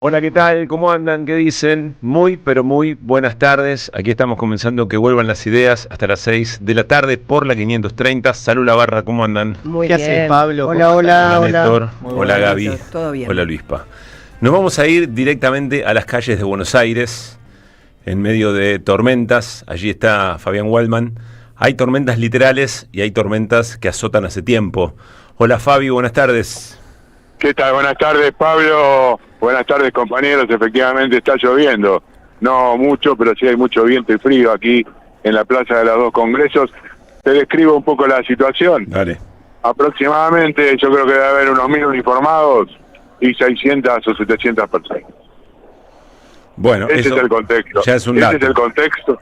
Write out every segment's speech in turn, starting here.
Hola, ¿qué tal? ¿Cómo andan? ¿Qué dicen? Muy, pero muy buenas tardes. Aquí estamos comenzando Que Vuelvan las Ideas hasta las 6 de la tarde por la 530. Salud la barra, ¿cómo andan? Muy ¿Qué bien. haces, Pablo? Hola, hola, Hola, Néstor. Muy Hola, buenas. Gaby. Todo bien. Hola, Luispa. Nos vamos a ir directamente a las calles de Buenos Aires, en medio de tormentas. Allí está Fabián Waldman. Hay tormentas literales y hay tormentas que azotan hace tiempo. Hola, Fabi, buenas tardes. ¿Qué tal? Buenas tardes, Pablo. Buenas tardes, compañeros. Efectivamente está lloviendo. No mucho, pero sí hay mucho viento y frío aquí en la Plaza de los Dos Congresos. Te describo un poco la situación. Dale. Aproximadamente, yo creo que debe haber unos 1000 uniformados y 600 o 700 personas. Bueno, Ese eso es el contexto. ya es un Ese dato. es el contexto.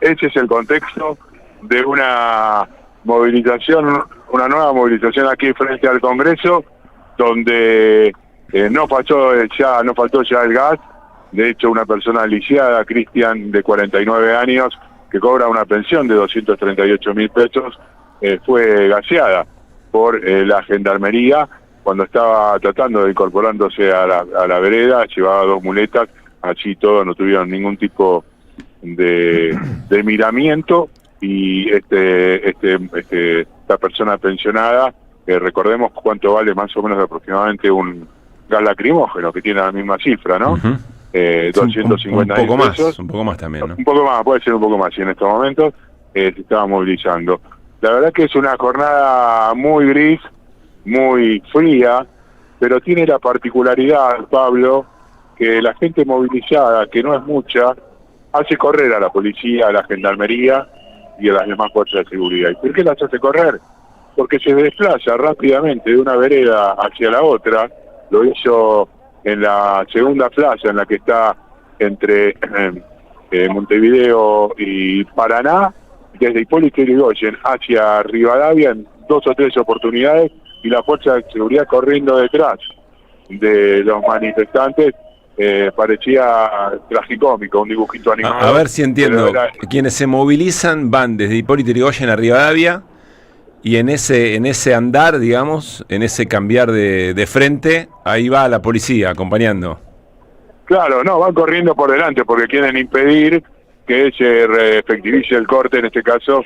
Ese es el contexto de una movilización, una nueva movilización aquí frente al Congreso, donde no faltó ya el gas. De hecho, una persona lisiada, Cristian, de 49 años, que cobra una pensión de 238.000 pesos, fue gaseada por la gendarmería cuando estaba tratando de incorporándose a la vereda. Llevaba 2 muletas, allí todos no tuvieron ningún tipo de miramiento, y esta persona pensionada, recordemos cuánto vale más o menos aproximadamente un gas lacrimógeno, que tiene la misma cifra, ¿no? Uh-huh. 250 un poco mil más, pesos. un poco más también, ¿no? Un poco más, puede ser un poco más, y en estos momentos se estaba movilizando. La verdad que es una jornada muy gris, muy fría, pero tiene la particularidad, Pablo, que la gente movilizada, que no es mucha, hace correr a la policía, a la gendarmería y a las demás fuerzas de seguridad. ¿Y por qué las hace correr? Porque se desplaza rápidamente de una vereda hacia la otra. Lo hizo en la segunda plaza, en la que está entre Montevideo y Paraná, desde Hipólito Yrigoyen hacia Rivadavia, en 2 o 3 oportunidades, y la fuerza de seguridad corriendo detrás de los manifestantes. Parecía tragicómico, un dibujito animado. A ver si entiendo. Quienes se movilizan van desde Hipólito Yrigoyen a Rivadavia, y en ese andar, digamos, en ese cambiar de frente, ahí va la policía acompañando. Claro, no, van corriendo por delante porque quieren impedir que se efectivice el corte. En este caso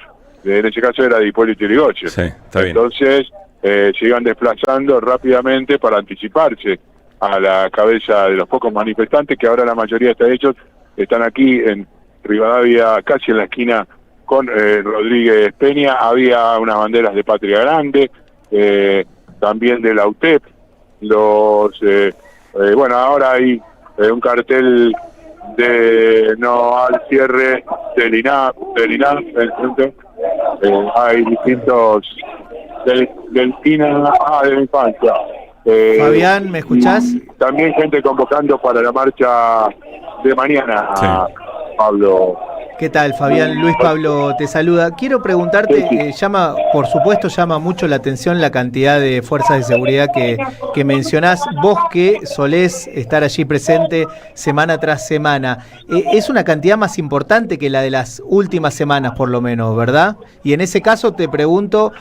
era de Hipólito Yrigoyen. Sí, está bien. Entonces se iban desplazando rápidamente para anticiparse a la cabeza de los pocos manifestantes, que ahora la mayoría de ellos están aquí en Rivadavia, casi en la esquina con Rodríguez Peña. Había unas banderas de Patria Grande, también de la UTEP. Bueno, ahora hay un cartel de no al cierre del INAF, hay distintos del INA, de la infancia. Fabián, ¿me escuchás? También gente convocando para la marcha de mañana, Sí. Pablo. ¿Qué tal, Fabián? Luis Pablo te saluda. Quiero preguntarte, por supuesto llama mucho la atención la cantidad de fuerzas de seguridad que mencionás. Vos que solés estar allí presente semana tras semana, es una cantidad más importante que la de las últimas semanas, por lo menos, ¿verdad? Y en ese caso te pregunto,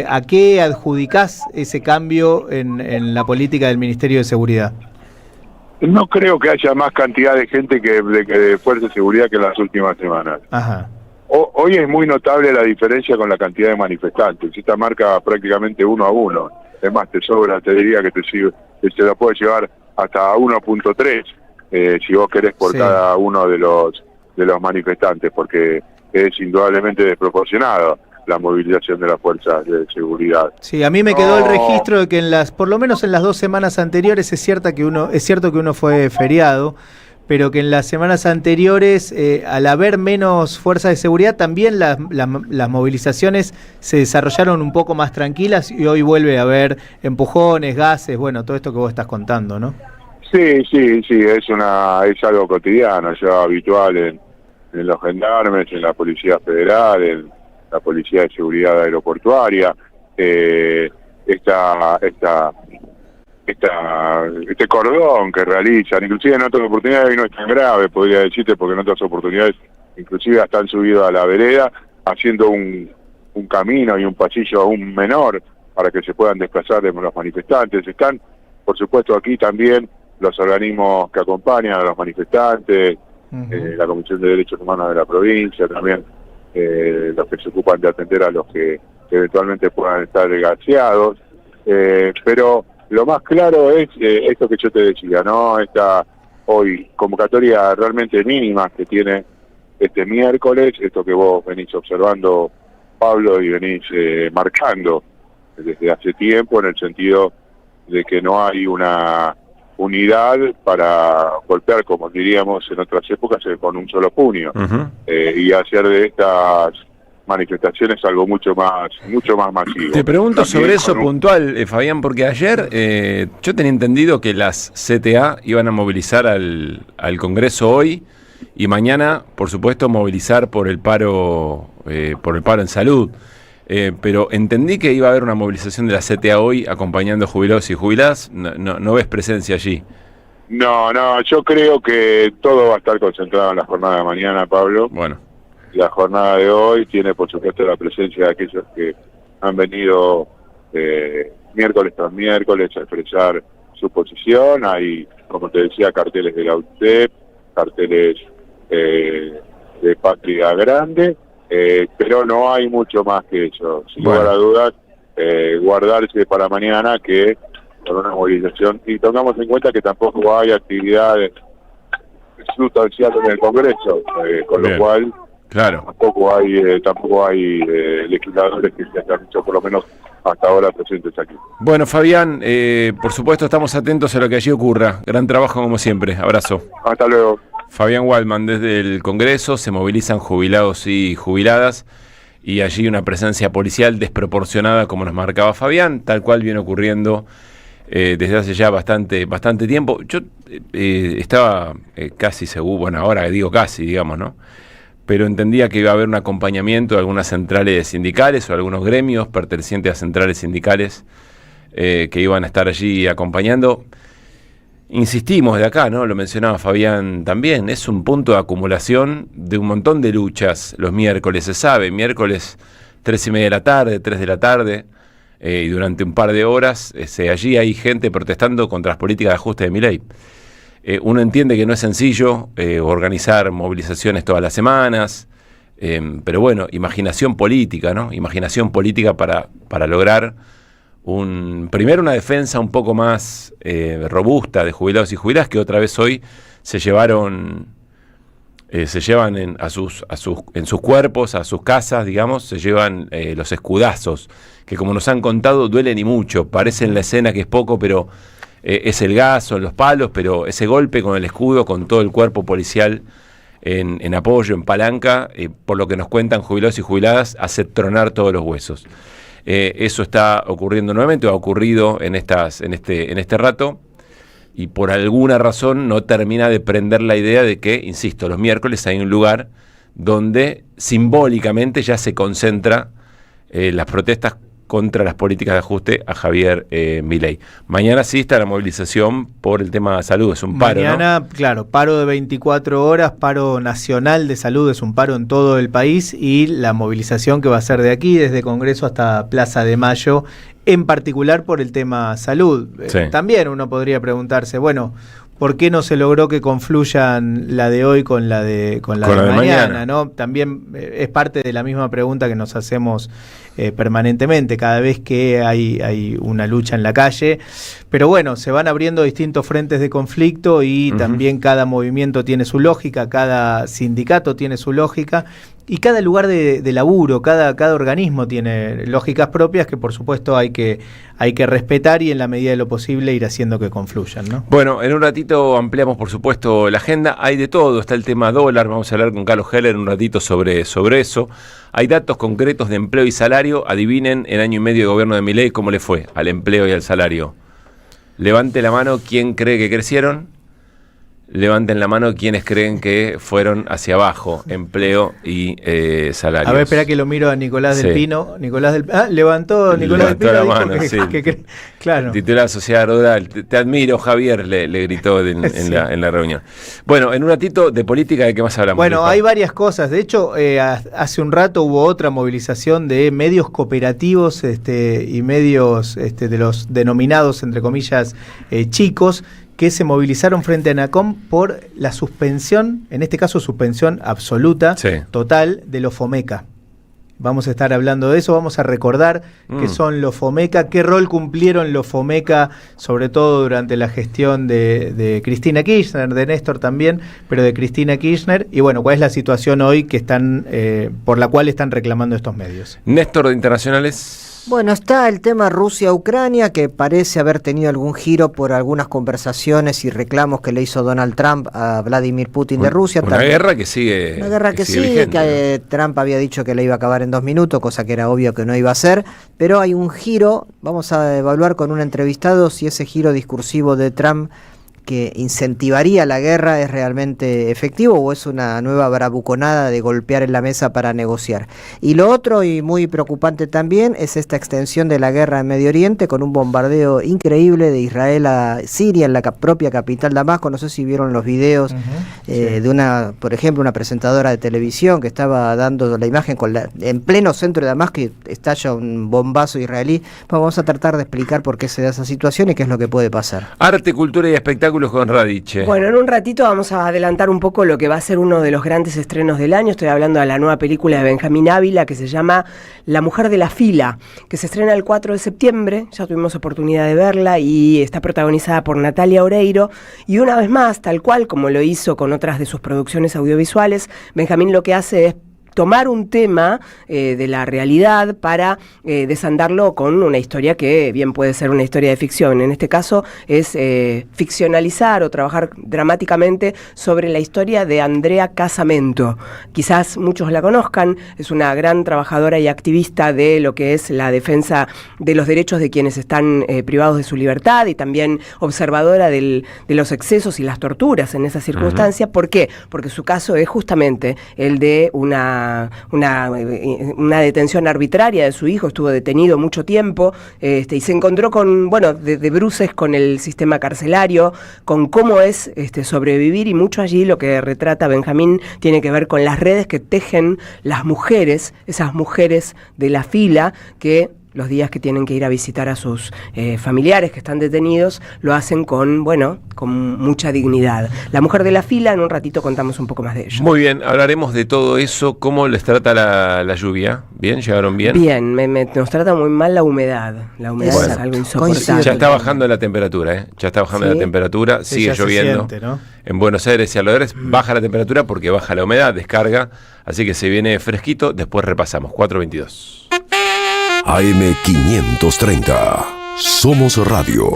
¿a qué adjudicás ese cambio en la política del Ministerio de Seguridad? No creo que haya más cantidad de gente que de fuerza de seguridad que en las últimas semanas. Ajá. Hoy es muy notable la diferencia con la cantidad de manifestantes. Esta marca prácticamente 1 a 1. Es más, te sobra, te diría que te lo puede llevar hasta 1.3 si vos querés por cada uno de los manifestantes, porque es indudablemente desproporcionado la movilización de las fuerzas de seguridad. Sí, a mí me quedó el registro de que por lo menos en las 2 semanas anteriores es cierto que uno fue feriado, pero que en las semanas anteriores, al haber menos fuerzas de seguridad, también las movilizaciones se desarrollaron un poco más tranquilas, y hoy vuelve a haber empujones, gases, bueno, todo esto que vos estás contando, ¿no? Sí, es algo cotidiano, ya habitual en los gendarmes, en la Policía Federal, en la Policía de Seguridad Aeroportuaria. Este cordón que realizan, inclusive en otras oportunidades, y no es tan grave, podría decirte, porque en otras oportunidades inclusive hasta han subido a la vereda, haciendo un camino y un pasillo aún menor para que se puedan desplazar los manifestantes. Están, por supuesto, aquí también los organismos que acompañan a los manifestantes, la Comisión de Derechos Humanos de la provincia, también los que se ocupan de atender a los que eventualmente puedan estar gaseados, pero lo más claro es esto que yo te decía, ¿no? Esta hoy convocatoria realmente mínima que tiene este miércoles, esto que vos venís observando, Pablo, y venís marcando desde hace tiempo, en el sentido de que no hay una unidad para golpear, como diríamos en otras épocas, con un solo puño, y hacer de estas manifestaciones algo mucho más masivo. Te pregunto también sobre eso puntual, Fabián, porque ayer yo tenía entendido que las CTA iban a movilizar al Congreso hoy y mañana, por supuesto, movilizar por el paro en salud. Pero entendí que iba a haber una movilización de la CTA hoy acompañando jubilados y jubiladas. No ves presencia allí. No, yo creo que todo va a estar concentrado en la jornada de mañana, Pablo. Bueno. La jornada de hoy tiene, por supuesto, la presencia de aquellos que han venido miércoles tras miércoles a expresar su posición. Hay, como te decía, carteles de la UTEP, carteles de Patria Grande, pero no hay mucho más que eso. Sin lugar a dudas, guardarse para mañana que con una movilización, y tengamos en cuenta que tampoco hay actividades sustanciales en el Congreso, con lo cual claro, tampoco hay legisladores que se hayan hecho, por lo menos hasta ahora, presentes aquí. Bueno, Fabián, por supuesto estamos atentos a lo que allí ocurra. Gran trabajo como siempre. Abrazo. Hasta luego. Fabián Waldman, desde el Congreso se movilizan jubilados y jubiladas y allí una presencia policial desproporcionada, como nos marcaba Fabián, tal cual viene ocurriendo desde hace ya bastante tiempo. Yo estaba casi seguro, bueno, ahora digo casi, digamos, ¿no? Pero entendía que iba a haber un acompañamiento de algunas centrales sindicales o algunos gremios pertenecientes a centrales sindicales que iban a estar allí acompañando. Insistimos de acá, ¿no? Lo mencionaba Fabián también, es un punto de acumulación de un montón de luchas los miércoles, se sabe, miércoles 3:30 de la tarde, 3 de la tarde, y durante un par de horas allí hay gente protestando contra las políticas de ajuste de Milei. Uno entiende que no es sencillo organizar movilizaciones todas las semanas, pero bueno, imaginación política, ¿no? Imaginación política para lograr primero una defensa un poco más robusta de jubilados y jubiladas, que otra vez hoy se llevan en sus cuerpos, a sus casas, digamos, se llevan los escudazos, que como nos han contado duelen y mucho, parecen la escena que es poco, pero es el gas, son los palos, pero ese golpe con el escudo, con todo el cuerpo policial en apoyo, en palanca, por lo que nos cuentan jubilados y jubiladas, hace tronar todos los huesos. Eso está ocurriendo nuevamente, o ha ocurrido en este rato, y por alguna razón no termina de prender la idea de que, insisto, los miércoles hay un lugar donde simbólicamente ya se concentra las protestas contra las políticas de ajuste a Javier Milei. Mañana sí está la movilización por el tema de salud, es un paro, mañana, ¿no? Claro, paro de 24 horas, paro nacional de salud, es un paro en todo el país, y la movilización que va a ser de aquí, desde Congreso hasta Plaza de Mayo, en particular por el tema salud. Sí. También uno podría preguntarse, bueno, ¿por qué no se logró que confluyan la de hoy con la de mañana, ¿no? También es parte de la misma pregunta que nos hacemos permanentemente cada vez que hay una lucha en la calle. Pero bueno, se van abriendo distintos frentes de conflicto y también cada movimiento tiene su lógica, cada sindicato tiene su lógica. Y cada lugar de laburo, cada organismo tiene lógicas propias que por supuesto hay que respetar y en la medida de lo posible ir haciendo que confluyan, ¿no? Bueno, en un ratito ampliamos por supuesto la agenda, hay de todo, está el tema dólar, vamos a hablar con Carlos Heller en un ratito sobre eso. Hay datos concretos de empleo y salario, adivinen el año y medio de gobierno de Milei cómo le fue al empleo y al salario. Levante la mano quien cree que crecieron. Levanten la mano quienes creen que fueron hacia abajo, empleo y salarios. A ver, espera que lo miro a Nicolás del Pino. Levantó Nicolás del Pino. La mano, sí. Claro. Titular de la Sociedad Rural. Te admiro, Javier, le gritó en la reunión. Bueno, en un ratito de política, ¿de qué más hablamos? Bueno, hay varias cosas. De hecho, hace un rato hubo otra movilización de medios cooperativos y medios de los denominados, entre comillas, chicos, que se movilizaron frente a ANACOM por la suspensión, en este caso suspensión absoluta, total, de los FOMECA. Vamos a estar hablando de eso, vamos a recordar qué son los FOMECA, qué rol cumplieron los FOMECA, sobre todo durante la gestión de Cristina Kirchner, de Néstor también, pero de Cristina Kirchner, y bueno, cuál es la situación hoy que están por la cual están reclamando estos medios. Néstor, de Internacionales. Bueno, está el tema Rusia-Ucrania, que parece haber tenido algún giro por algunas conversaciones y reclamos que le hizo Donald Trump a Vladimir Putin de Rusia. Una guerra que sigue. Una guerra que sigue, vigente, que Trump había dicho que le iba a acabar en 2 minutos, cosa que era obvio que no iba a ser, pero hay un giro. Vamos a evaluar con un entrevistado si ese giro discursivo de Trump que incentivaría la guerra es realmente efectivo o es una nueva bravuconada de golpear en la mesa para negociar. Y lo otro, y muy preocupante también, es esta extensión de la guerra en Medio Oriente con un bombardeo increíble de Israel a Siria, en la propia capital Damasco. No sé si vieron los videos de una, por ejemplo, una presentadora de televisión que estaba dando la imagen en pleno centro de Damasco y estalla un bombazo israelí. Vamos a tratar de explicar por qué se da esa situación y qué es lo que puede pasar. Arte, cultura y espectáculos con Radiche. Bueno, en un ratito vamos a adelantar un poco lo que va a ser uno de los grandes estrenos del año. Estoy hablando de la nueva película de Benjamín Ávila que se llama La mujer de la fila, que se estrena el 4 de septiembre. Ya tuvimos oportunidad de verla y está protagonizada por Natalia Oreiro. Y una vez más, tal cual como lo hizo con otras de sus producciones audiovisuales, Benjamín lo que hace es tomar un tema de la realidad para desandarlo con una historia que bien puede ser una historia de ficción. En este caso es ficcionalizar o trabajar dramáticamente sobre la historia de Andrea Casamento. Quizás muchos la conozcan, es una gran trabajadora y activista de lo que es la defensa de los derechos de quienes están privados de su libertad y también observadora de los excesos y las torturas en esa circunstancia. ¿Por qué? Porque su caso es justamente el de una detención arbitraria de su hijo. Estuvo detenido mucho tiempo y se encontró con, de bruces con el sistema carcelario, con cómo es sobrevivir, y mucho allí lo que retrata Benjamín tiene que ver con las redes que tejen las mujeres, esas mujeres de la fila que los días que tienen que ir a visitar a sus familiares que están detenidos, lo hacen con mucha dignidad. La mujer de la fila, en un ratito contamos un poco más de ello. Muy bien, hablaremos de todo eso. ¿Cómo les trata la lluvia? ¿Bien? ¿Llegaron bien? Bien, nos trata muy mal la humedad. La humedad es algo insoportable. Ya está bajando la temperatura, Ya está bajando la temperatura, sigue lloviendo. Siente, ¿no? En Buenos Aires y alrededores baja la temperatura porque baja la humedad, descarga, así que se viene fresquito. Después repasamos, 4:22. AM530. Somos Radio.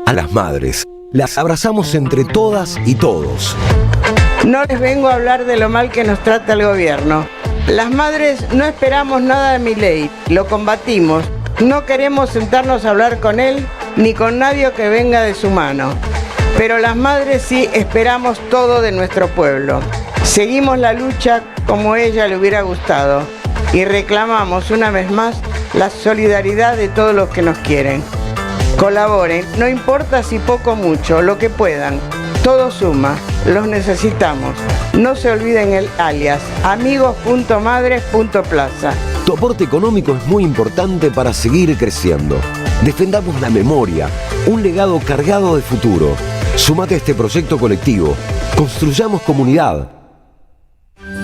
A las madres las abrazamos entre todas y todos. No les vengo a hablar de lo mal que nos trata el gobierno. Las madres no esperamos nada de Milei, lo combatimos. No queremos sentarnos a hablar con él ni con nadie que venga de su mano. Pero las madres sí esperamos todo de nuestro pueblo. Seguimos la lucha como a ella le hubiera gustado. Y reclamamos una vez más la solidaridad de todos los que nos quieren. Colaboren, no importa si poco o mucho, lo que puedan. Todo suma, los necesitamos. No se olviden el alias, amigos.madres.plaza. Tu aporte económico es muy importante para seguir creciendo. Defendamos la memoria, un legado cargado de futuro. Súmate a este proyecto colectivo. Construyamos comunidad.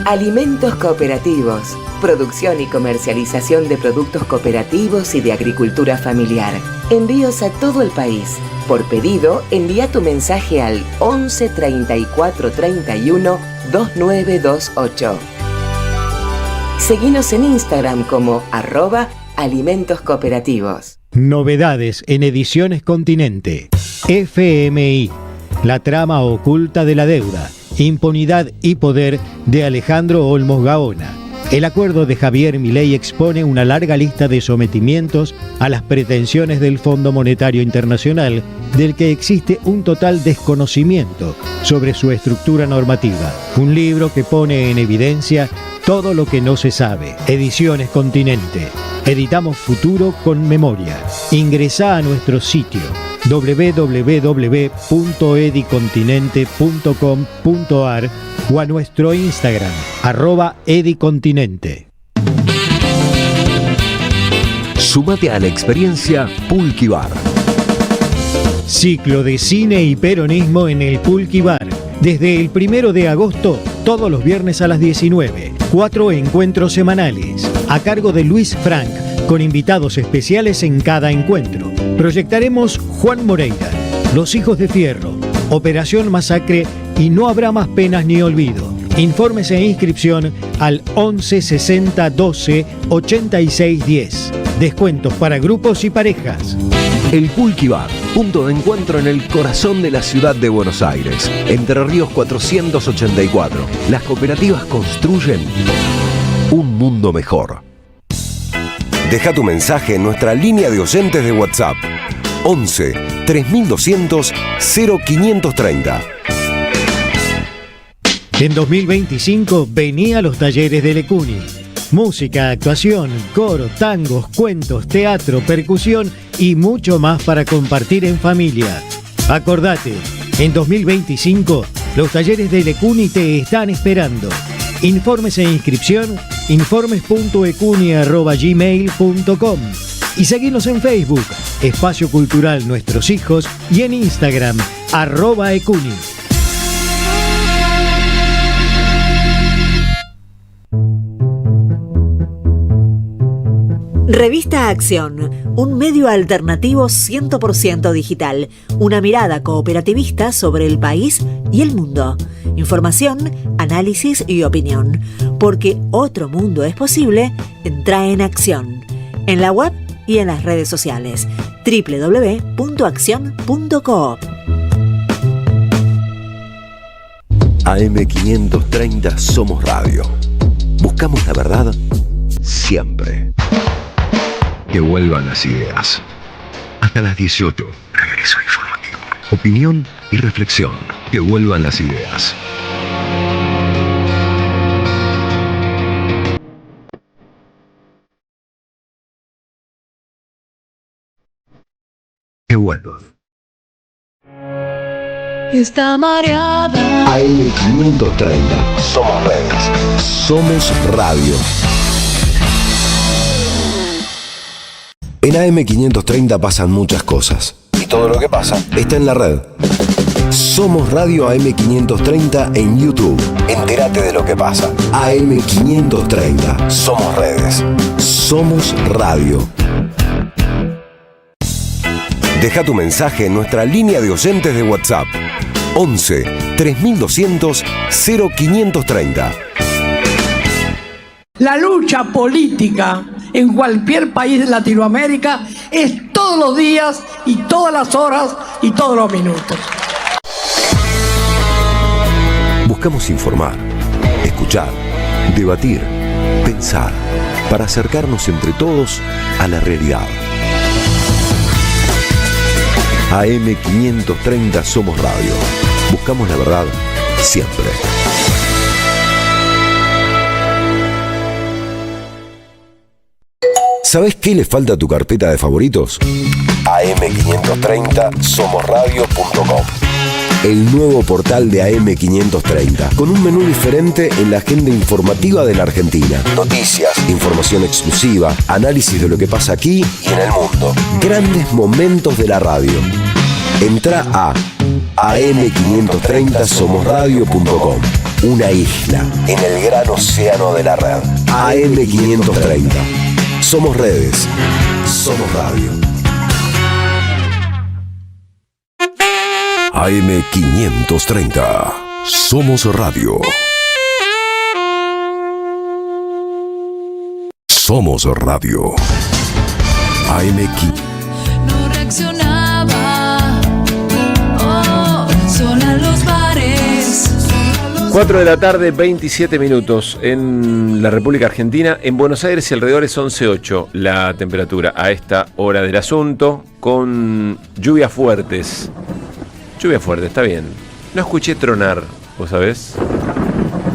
Alimentos cooperativos. Producción y comercialización de productos cooperativos y de agricultura familiar. Envíos a todo el país. Por pedido, envía tu mensaje al 11 34 31 2928. Seguinos en Instagram como @alimentos cooperativos. Novedades en Ediciones Continente. FMI. La trama oculta de la deuda. Impunidad y poder de Alejandro Olmos Gaona. El acuerdo de Javier Milei expone una larga lista de sometimientos a las pretensiones del Fondo Monetario Internacional, del que existe un total desconocimiento sobre su estructura normativa. Un libro que pone en evidencia todo lo que no se sabe. Ediciones Continente. Editamos futuro con memoria. Ingresá a nuestro sitio www.edicontinente.com.ar o a nuestro Instagram @edicontinente. Súmate a la experiencia Pulqui Bar. Ciclo de cine y peronismo en el Pulqui Bar. Desde el 1 de agosto, todos los viernes a las 19. 4 encuentros semanales, a cargo de Luis Frank, con invitados especiales en cada encuentro. Proyectaremos Juan Moreira, Los Hijos de Fierro, Operación Masacre y No Habrá Más Penas ni Olvido. Informes e inscripción al 11 60 12 86 10. Descuentos para grupos y parejas. El Pulqui Bar, punto de encuentro en el corazón de la ciudad de Buenos Aires. Entre Ríos 484. Las cooperativas construyen un mundo mejor. Deja tu mensaje en nuestra línea de oyentes de WhatsApp. 11 3200 0530. En 2025 venía a los talleres de Lecuni. Música, actuación, coro, tangos, cuentos, teatro, percusión y mucho más para compartir en familia. Acordate, en 2025 los talleres de Lecuni te están esperando. Informes e inscripción, informes.ecuni@gmail.com y seguinos en Facebook, Espacio Cultural Nuestros Hijos, y en Instagram, @ecuni. Revista Acción, un medio alternativo 100% digital, una mirada cooperativista sobre el país y el mundo. Información, análisis y opinión. Porque otro mundo es posible, entra en Acción. En la web y en las redes sociales. www.accion.coop. AM530 Somos Radio. Buscamos la verdad siempre. Que vuelvan las ideas. Hasta las 18. Regreso informativo. Opinión y reflexión. Que vuelvan las ideas. Que vuelvan. Está mareada. AM530. Somos redes. Somos radio. En AM530 pasan muchas cosas. Y todo lo que pasa está en la red. Somos Radio AM530 en YouTube. Entérate de lo que pasa. AM530. Somos redes. Somos radio. Deja tu mensaje en nuestra línea de oyentes de WhatsApp. 11 3200 0530. La lucha política en cualquier país de Latinoamérica es todos los días y todas las horas y todos los minutos. Buscamos informar, escuchar, debatir, pensar, para acercarnos entre todos a la realidad. AM530 Somos Radio. Buscamos la verdad siempre. ¿Sabés qué le falta a tu carpeta de favoritos? AM530 somosradio.com. El nuevo portal de AM530, con un menú diferente en la agenda informativa de la Argentina. Noticias, información exclusiva, análisis de lo que pasa aquí y en el mundo. Grandes momentos de la radio. Entra a am530 somosradio.com. Una isla en el gran océano de la red. AM530. Somos redes. Somos radio. AM530. Somos radio. Somos radio. AM530. No reaccionaba. Oh, sola los bares. 4 de la tarde, 27 minutos en la República Argentina. En Buenos Aires y alrededores 11:08 la temperatura a esta hora del asunto, con lluvias fuertes. Lluvia fuerte, está bien. No escuché tronar, ¿vos sabés?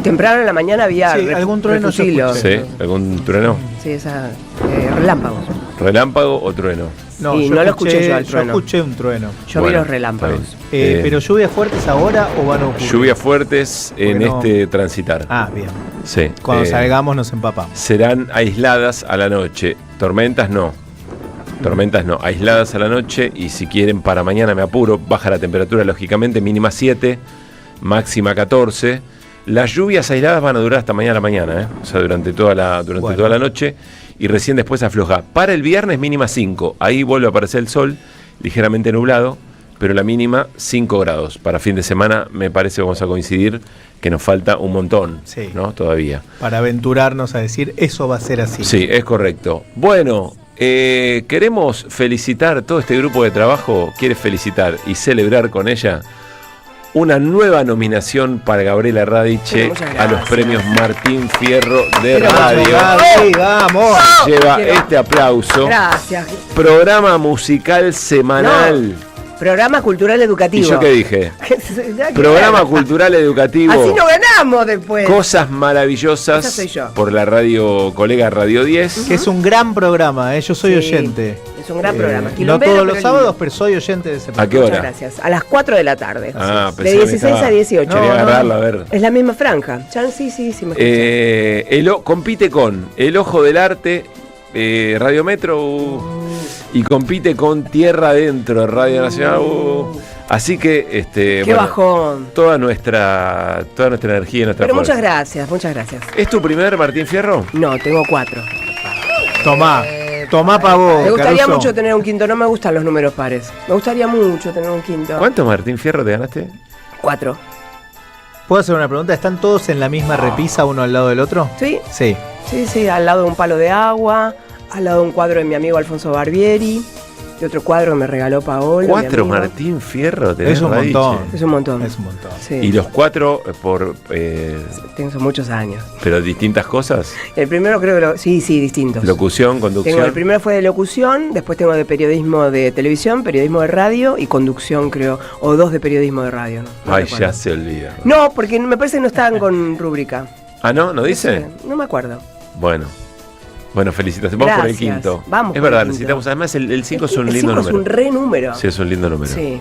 Temprano en la mañana había algún trueno. ¿Sí? ¿Algún trueno? Sí, relámpagos. ¿Relámpago o trueno? No, y no lo escuché yo al trueno. Yo escuché un trueno. Yo vi los relámpagos. ¿Pero lluvias fuertes ahora o van a ocurrir? Lluvias fuertes en este transitar. Ah, bien. Sí. Cuando salgamos nos empapamos. Serán aisladas a la noche. Tormentas no. Tormentas no, aisladas a la noche, y si quieren para mañana me apuro, baja la temperatura lógicamente, mínima 7, máxima 14. Las lluvias aisladas van a durar hasta mañana a la mañana, o sea, durante toda la noche, y recién después afloja. Para el viernes mínima 5, ahí vuelve a aparecer el sol, ligeramente nublado, pero la mínima 5 grados. Para fin de semana me parece que vamos a coincidir que nos falta un montón, Sí. ¿no? Todavía. Para aventurarnos a decir, eso va a ser así. Sí, es correcto. Bueno, queremos felicitar, todo este grupo de trabajo quiere felicitar y celebrar con ella una nueva nominación para Gabriela Radiche a los premios Martín Fierro de Radio. Gaby, vamos. Lleva este aplauso. Gracias. Programa musical semanal. Programa cultural educativo. ¿Y yo qué dije? Nada que Programa ver. cultural educativo. Así no ganamos después. Cosas maravillosas. Esa soy yo. Por la radio colega Radio 10. Que es un gran programa, yo soy oyente. Es un gran programa. No Quilombero, todos los pero sábados, lindo. pero soy oyente de ese programa. ¿A qué hora? Muchas gracias. A las 4 de la tarde. Ah, de pensé que me 16 estaba- a 18. Quería agarrarla, a ver. Es la misma franja. Ya, sí, me escucha. Compite con El Ojo del Arte, Radio Metro, y compite con Tierra Adentro, Radio Nacional. Así que, Qué bajón. toda nuestra energía y nuestra Pero fuerza. muchas gracias. ¿Es tu primer Martín Fierro? No, tengo 4. Tomá pa' vos, Me gustaría Caruso. mucho tener un quinto. No me gustan los números pares. Me gustaría mucho tener un quinto. ¿Cuántos Martín Fierro te ganaste? 4. ¿Puedo hacer una pregunta? ¿Están todos en la misma repisa, uno al lado del otro? ¿Sí? Sí. Sí, al lado de un palo de agua, al lado de un cuadro de mi amigo Alfonso Barbieri, de otro cuadro que me regaló Paolo. 4 mi amigo. Martín Fierro tenés, Es un Radiche. montón. Es un montón. Es un montón. Sí. Y los 4 por... Tengo muchos años. pero distintas cosas. El primero creo que sí, distintos. Locución, conducción. Tengo el primero fue de locución, después tengo de periodismo de televisión, periodismo de radio y conducción creo, o 2 de periodismo de radio. No Ay, recuerdo. ya se olvida. No, porque me parece que no estaban con rúbrica. Ah, ¿no? ¿No dice? sé, no me acuerdo. Bueno, felicitaciones. Vamos por el Gracias. quinto. Vamos es por el verdad, quinto. necesitamos. Además, el 5 es un El lindo 5 número. es un re número. Sí, es un lindo número. Sí.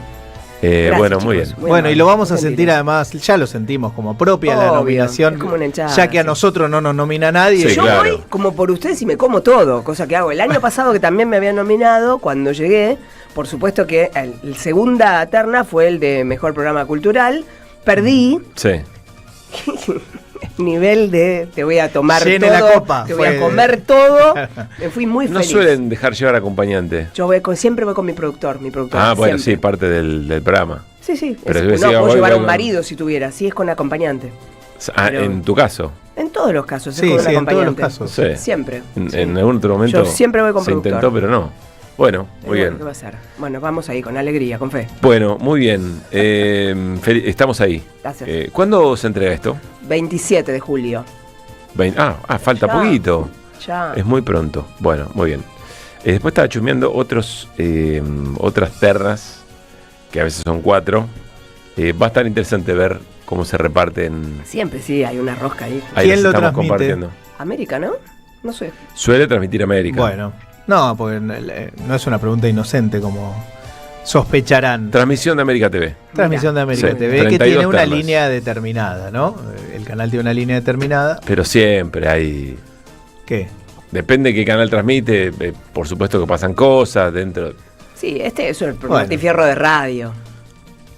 Bueno, muy bien. chicos. Bueno, y lo vamos a Muy sentir bien. además, ya lo sentimos como propia la Obvio, nominación, es como una hinchada, ya que a sí. nosotros no nos nomina nadie. Sí, Yo claro. voy como por ustedes y me como todo, cosa que hago. El año pasado que también me habían nominado, cuando llegué, por supuesto que el segunda terna fue el de Mejor Programa Cultural. Perdí. Sí. Nivel de te voy a tomar Llene todo, la copa, te voy fue- a comer todo. Me fui muy No feliz. suelen dejar llevar acompañante. Yo siempre voy con mi productor. Ah, bueno, siempre. sí, parte del programa. Sí. Pero Es- yo no, decía, puedo voy llevar a un con- marido si tuviera, sí es con acompañante. Ah, Pero- en tu caso. En todos los casos, Sí, es con un sí, en todos los acompañante. casos. Sí. Siempre. sí. En algún otro momento. Yo siempre voy con se productor. intentó, pero no. Bueno, Pero muy bueno, bien. ¿qué va a ser? Bueno, vamos ahí, con alegría, con fe. Bueno, muy bien. Estamos ahí. Gracias. ¿Cuándo se entrega esto? 27 de julio. Falta Ya. poquito. Ya. Es muy pronto. Bueno, muy bien. Después estaba chusmeando otras ternas, que a veces son 4. Va a estar interesante ver cómo se reparten. Siempre sí, hay una rosca ahí. Ahí ¿Quién las lo estamos transmite? compartiendo. América, ¿no? No sé. Suele transmitir América. Bueno, no, porque no es una pregunta inocente como sospecharán. Transmisión de América TV. Transmisión de América Sí, TV, que 32 tiene una ternas. línea determinada, ¿no? El canal tiene una línea determinada. Pero siempre hay. ¿Qué? Depende de qué canal transmite. Por supuesto que pasan cosas dentro. Sí, este es el Bueno. Martín Fierro de radio.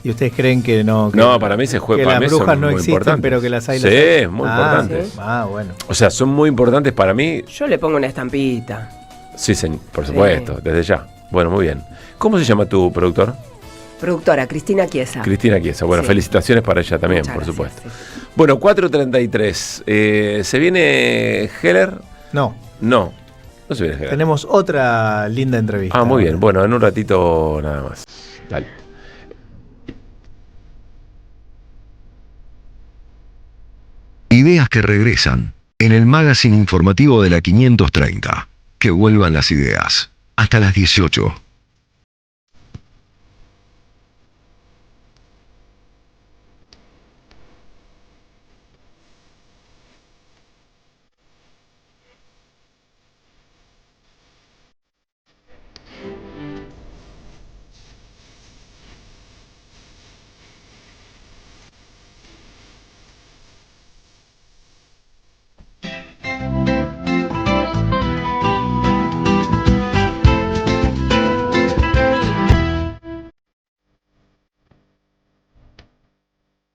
¿Y ustedes creen que no? Que, No, para mí se juega. que Para las mí son brujas no muy existen, importantes. pero que las hay. Sí, es muy importantes. ¿sí? Bueno. O sea, son muy importantes para mí. Yo le pongo una estampita. Sí, por supuesto, desde ya. Bueno, muy bien. ¿Cómo se llama tu productor? Productora, Cristina Chiesa. Cristina Chiesa. Bueno, Sí. felicitaciones para ella también, Muchas por gracias, supuesto. sí. Bueno, 4:33. ¿Se viene Heller? No, No se viene Heller. tenemos otra linda entrevista. Ah, muy bien. Bueno, en un ratito nada más. Dale. Ideas que regresan en el magazine informativo de la 530. Que vuelvan las ideas. Hasta las 18.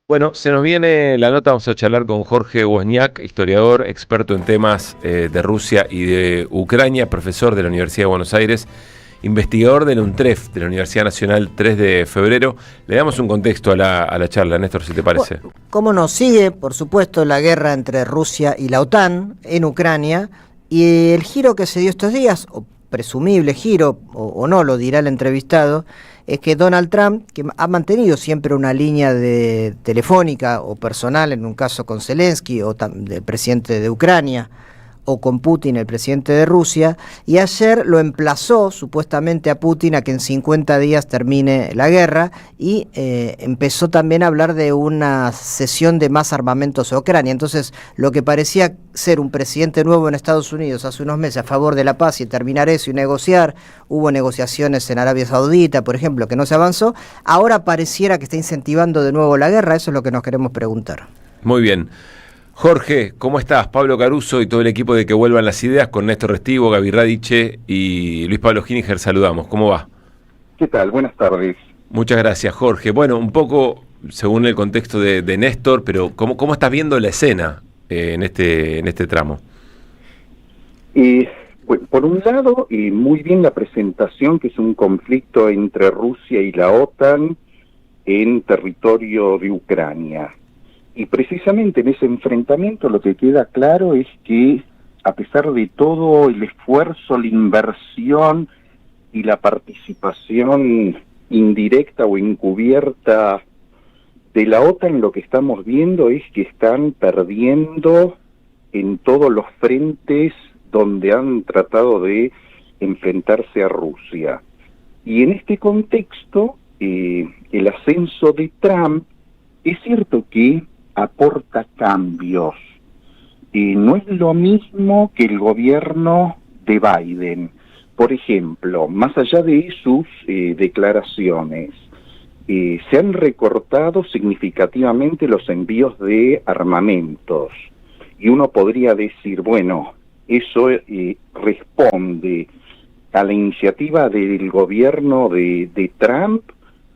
Bueno, se nos viene la nota, vamos a charlar con Jorge Wozniak, historiador, experto en temas de Rusia y de Ucrania, profesor de la Universidad de Buenos Aires, investigador del UNTREF, de la Universidad Nacional 3 de Febrero. Le damos un contexto a la charla, Néstor, si te parece. ¿Cómo nos sigue, por supuesto, la guerra entre Rusia y la OTAN en Ucrania y el giro que se dio estos días, o presumible giro, o no, lo dirá el entrevistado, es que Donald Trump, que ha mantenido siempre una línea de telefónica o personal, en un caso con Zelensky, o del presidente de Ucrania, o con Putin, el presidente de Rusia, y ayer lo emplazó supuestamente a Putin a que en 50 días termine la guerra, y empezó también a hablar de una cesión de más armamentos a Ucrania. Entonces, lo que parecía ser un presidente nuevo en Estados Unidos hace unos meses a favor de la paz y terminar eso y negociar, hubo negociaciones en Arabia Saudita, por ejemplo, que no se avanzó, ahora pareciera que está incentivando de nuevo la guerra. Eso es lo que nos queremos preguntar. Muy bien. Jorge, ¿cómo estás? Pablo Caruso y todo el equipo de Que Vuelvan las Ideas, con Néstor Restivo, Gaby Radiche y Luis Pablo Gininger, saludamos. ¿Cómo va? ¿Qué tal? Buenas tardes. Muchas gracias, Jorge. Bueno, un poco según el contexto de Néstor, pero ¿cómo estás viendo la escena en este tramo? Bueno, por un lado, muy bien la presentación, que es un conflicto entre Rusia y la OTAN en territorio de Ucrania. Y precisamente en ese enfrentamiento lo que queda claro es que, a pesar de todo el esfuerzo, la inversión y la participación indirecta o encubierta de la OTAN, lo que estamos viendo es que están perdiendo en todos los frentes donde han tratado de enfrentarse a Rusia. Y en este contexto, el ascenso de Trump, es cierto que aporta cambios. No es lo mismo que el gobierno de Biden. Por ejemplo, más allá de sus declaraciones, se han recortado significativamente los envíos de armamentos. Y uno podría decir, bueno, eso responde a la iniciativa del gobierno de Trump,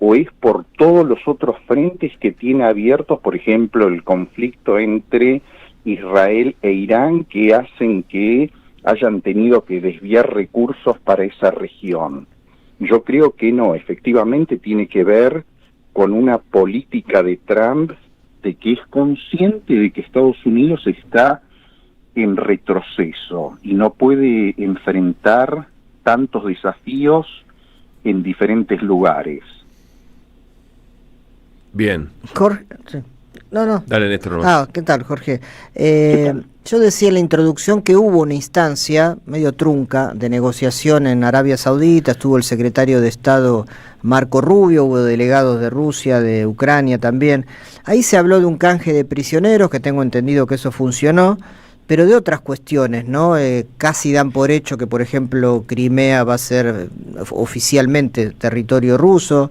o es por todos los otros frentes que tiene abiertos, por ejemplo, el conflicto entre Israel e Irán, que hacen que hayan tenido que desviar recursos para esa región. Yo creo que no, efectivamente tiene que ver con una política de Trump de que es consciente de que Estados Unidos está en retroceso y no puede enfrentar tantos desafíos en diferentes lugares. Bien. Jorge, sí. No. Dale, Néstor. ¿Qué tal, Jorge? Yo decía en la introducción que hubo una instancia medio trunca de negociación en Arabia Saudita. Estuvo el secretario de Estado Marco Rubio, hubo delegados de Rusia, de Ucrania también. Ahí se habló de un canje de prisioneros, que tengo entendido que eso funcionó, pero de otras cuestiones, ¿no? Casi dan por hecho que, por ejemplo, Crimea va a ser oficialmente territorio ruso.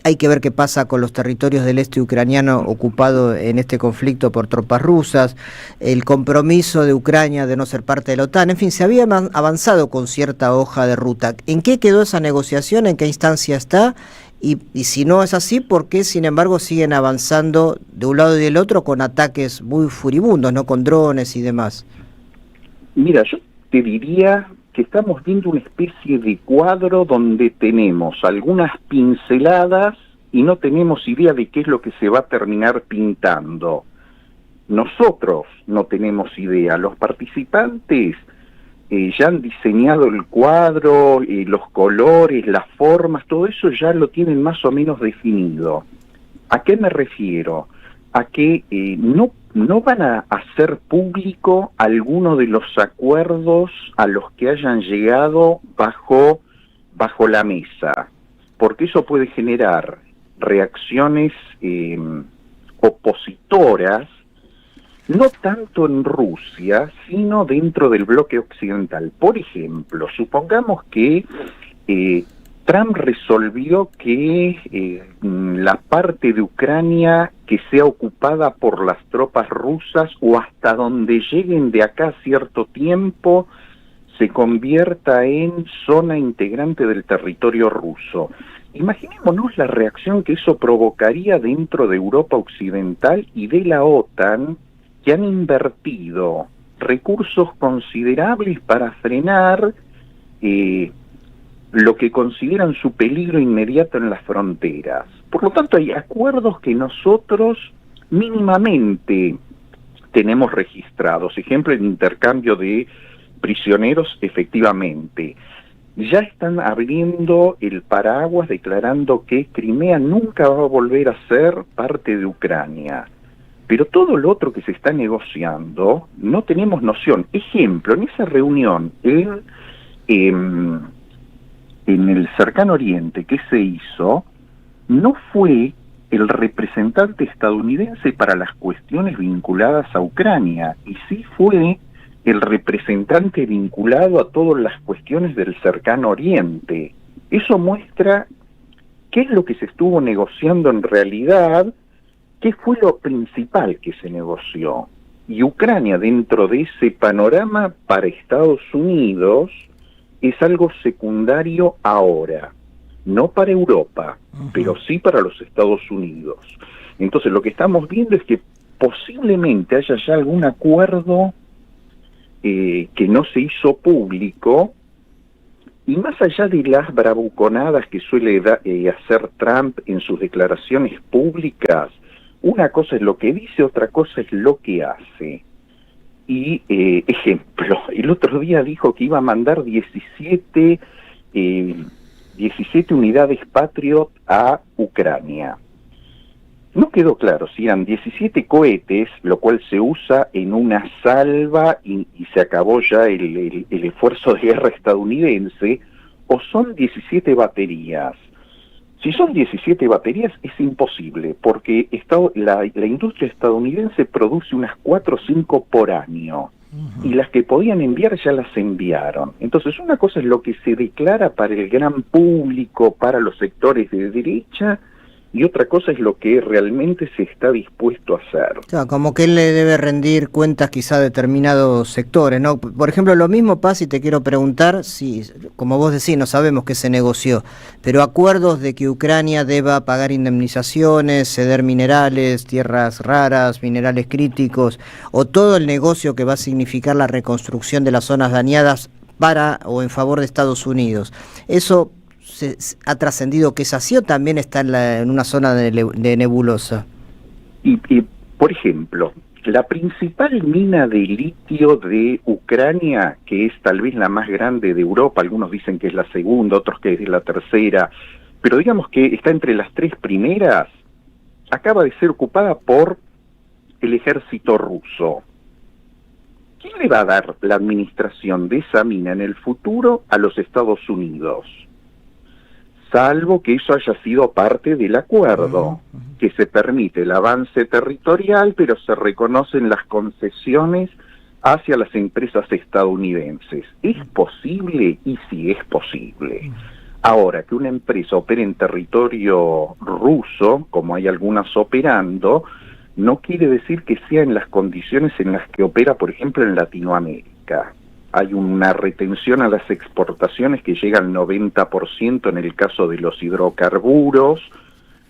Hay que ver qué pasa con los territorios del este ucraniano ocupado en este conflicto por tropas rusas, el compromiso de Ucrania de no ser parte de la OTAN. En fin, se había avanzado con cierta hoja de ruta. ¿En qué quedó esa negociación? ¿En qué instancia está? Y si no es así, ¿por qué, sin embargo, siguen avanzando de un lado y del otro con ataques muy furibundos, no, con drones y demás? Mira, yo te diría que estamos viendo una especie de cuadro donde tenemos algunas pinceladas y no tenemos idea de qué es lo que se va a terminar pintando. Nosotros no tenemos idea. Los participantes ya han diseñado el cuadro, los colores, las formas, todo eso ya lo tienen más o menos definido. ¿A qué me refiero? A que no van a hacer público alguno de los acuerdos a los que hayan llegado bajo la mesa, porque eso puede generar reacciones opositoras, no tanto en Rusia, sino dentro del bloque occidental. Por ejemplo, supongamos que Trump resolvió que la parte de Ucrania que sea ocupada por las tropas rusas, o hasta donde lleguen de acá cierto tiempo, se convierta en zona integrante del territorio ruso. Imaginémonos la reacción que eso provocaría dentro de Europa Occidental y de la OTAN, que han invertido recursos considerables para frenar lo que consideran su peligro inmediato en las fronteras. Por lo tanto, hay acuerdos que nosotros mínimamente tenemos registrados. Ejemplo, el intercambio de prisioneros, efectivamente. Ya están abriendo el paraguas declarando que Crimea nunca va a volver a ser parte de Ucrania. Pero todo lo otro que se está negociando, no tenemos noción. Ejemplo, en esa reunión en el cercano oriente que se hizo, no fue el representante estadounidense para las cuestiones vinculadas a Ucrania, y sí fue el representante vinculado a todas las cuestiones del cercano oriente. Eso muestra qué es lo que se estuvo negociando en realidad, qué fue lo principal que se negoció. Y Ucrania, dentro de ese panorama para Estados Unidos, es algo secundario ahora, no para Europa, pero sí para los Estados Unidos. Entonces lo que estamos viendo es que posiblemente haya ya algún acuerdo que no se hizo público, y más allá de las bravuconadas que suele hacer Trump en sus declaraciones públicas, una cosa es lo que dice, otra cosa es lo que hace. Y, ejemplo, el otro día dijo que iba a mandar 17 unidades Patriot a Ucrania. No quedó claro si eran 17 cohetes, lo cual se usa en una salva y se acabó ya el esfuerzo de guerra estadounidense, o son 17 baterías. Si son 17 baterías es imposible, porque la industria estadounidense produce unas 4 o 5 por año, y las que podían enviar ya las enviaron. Entonces una cosa es lo que se declara para el gran público, para los sectores de derecha, y otra cosa es lo que realmente se está dispuesto a hacer. Claro, como que él le debe rendir cuentas quizá a determinados sectores, ¿no? Por ejemplo, lo mismo pasa, y te quiero preguntar, si, como vos decís, no sabemos qué se negoció, pero acuerdos de que Ucrania deba pagar indemnizaciones, ceder minerales, tierras raras, minerales críticos, o todo el negocio que va a significar la reconstrucción de las zonas dañadas para o en favor de Estados Unidos. Eso ha trascendido que es así, o también está en una zona de nebulosa. Y por ejemplo, la principal mina de litio de Ucrania, que es tal vez la más grande de Europa, algunos dicen que es la segunda, otros que es la tercera, pero digamos que está entre las 3 primeras, acaba de ser ocupada por el ejército ruso. ¿Quién le va a dar la administración de esa mina en el futuro a los Estados Unidos? Salvo que eso haya sido parte del acuerdo, que se permite el avance territorial, pero se reconocen las concesiones hacia las empresas estadounidenses. ¿Es posible? Y sí es posible. Ahora, que una empresa opere en territorio ruso, como hay algunas operando, no quiere decir que sea en las condiciones en las que opera, por ejemplo, en Latinoamérica. Hay una retención a las exportaciones que llega al 90% en el caso de los hidrocarburos.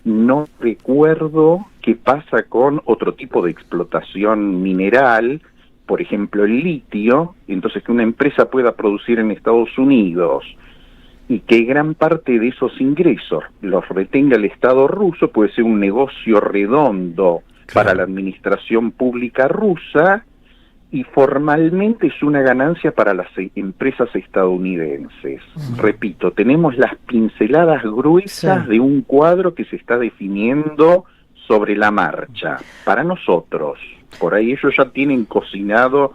No recuerdo qué pasa con otro tipo de explotación mineral, por ejemplo el litio. Entonces, que una empresa pueda producir en Estados Unidos y que gran parte de esos ingresos los retenga el Estado ruso puede ser un negocio redondo para la administración pública rusa, y formalmente es una ganancia para las empresas estadounidenses. Repito, tenemos las pinceladas gruesas de un cuadro que se está definiendo sobre la marcha. Para nosotros, por ahí ellos ya tienen cocinado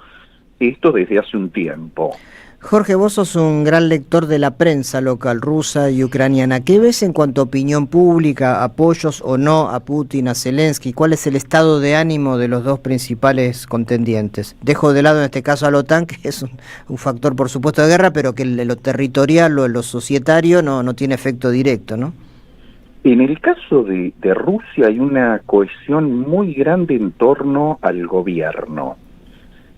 esto desde hace un tiempo. Jorge, vos sos un gran lector de la prensa local rusa y ucraniana. ¿Qué ves en cuanto a opinión pública, apoyos o no a Putin, a Zelensky? ¿Cuál es el estado de ánimo de los dos principales contendientes? Dejo de lado en este caso a la OTAN, que es un factor por supuesto de guerra, pero que lo territorial o lo societario no tiene efecto directo, ¿no? En el caso de Rusia hay una cohesión muy grande en torno al gobierno.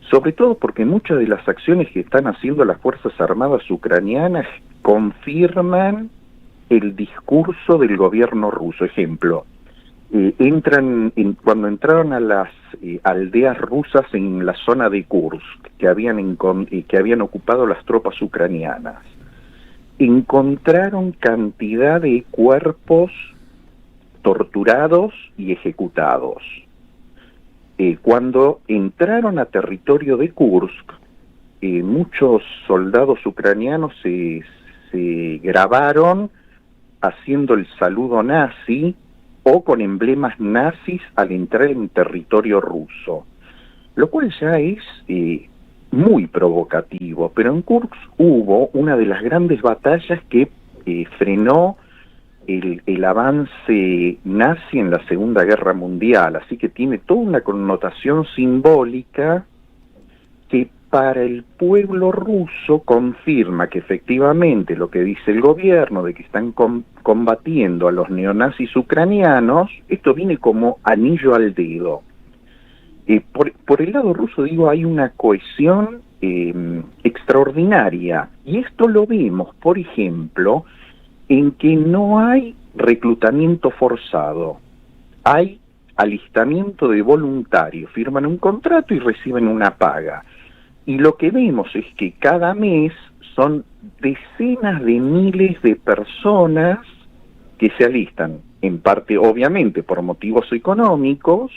Sobre todo porque muchas de las acciones que están haciendo las Fuerzas Armadas ucranianas confirman el discurso del gobierno ruso. Ejemplo, cuando entraron a las aldeas rusas en la zona de Kursk, que habían ocupado las tropas ucranianas, encontraron cantidad de cuerpos torturados y ejecutados. Cuando entraron a territorio de Kursk, muchos soldados ucranianos se grabaron haciendo el saludo nazi o con emblemas nazis al entrar en territorio ruso, lo cual ya es muy provocativo. Pero en Kursk hubo una de las grandes batallas que frenó el avance nazi en la Segunda Guerra Mundial, así que tiene toda una connotación simbólica que para el pueblo ruso confirma que efectivamente lo que dice el gobierno de que están combatiendo a los neonazis ucranianos, esto viene como anillo al dedo. Por el lado ruso, digo, hay una cohesión extraordinaria, y esto lo vemos, por ejemplo, en que no hay reclutamiento forzado, hay alistamiento de voluntarios, firman un contrato y reciben una paga. Y lo que vemos es que cada mes son decenas de miles de personas que se alistan, en parte obviamente por motivos económicos,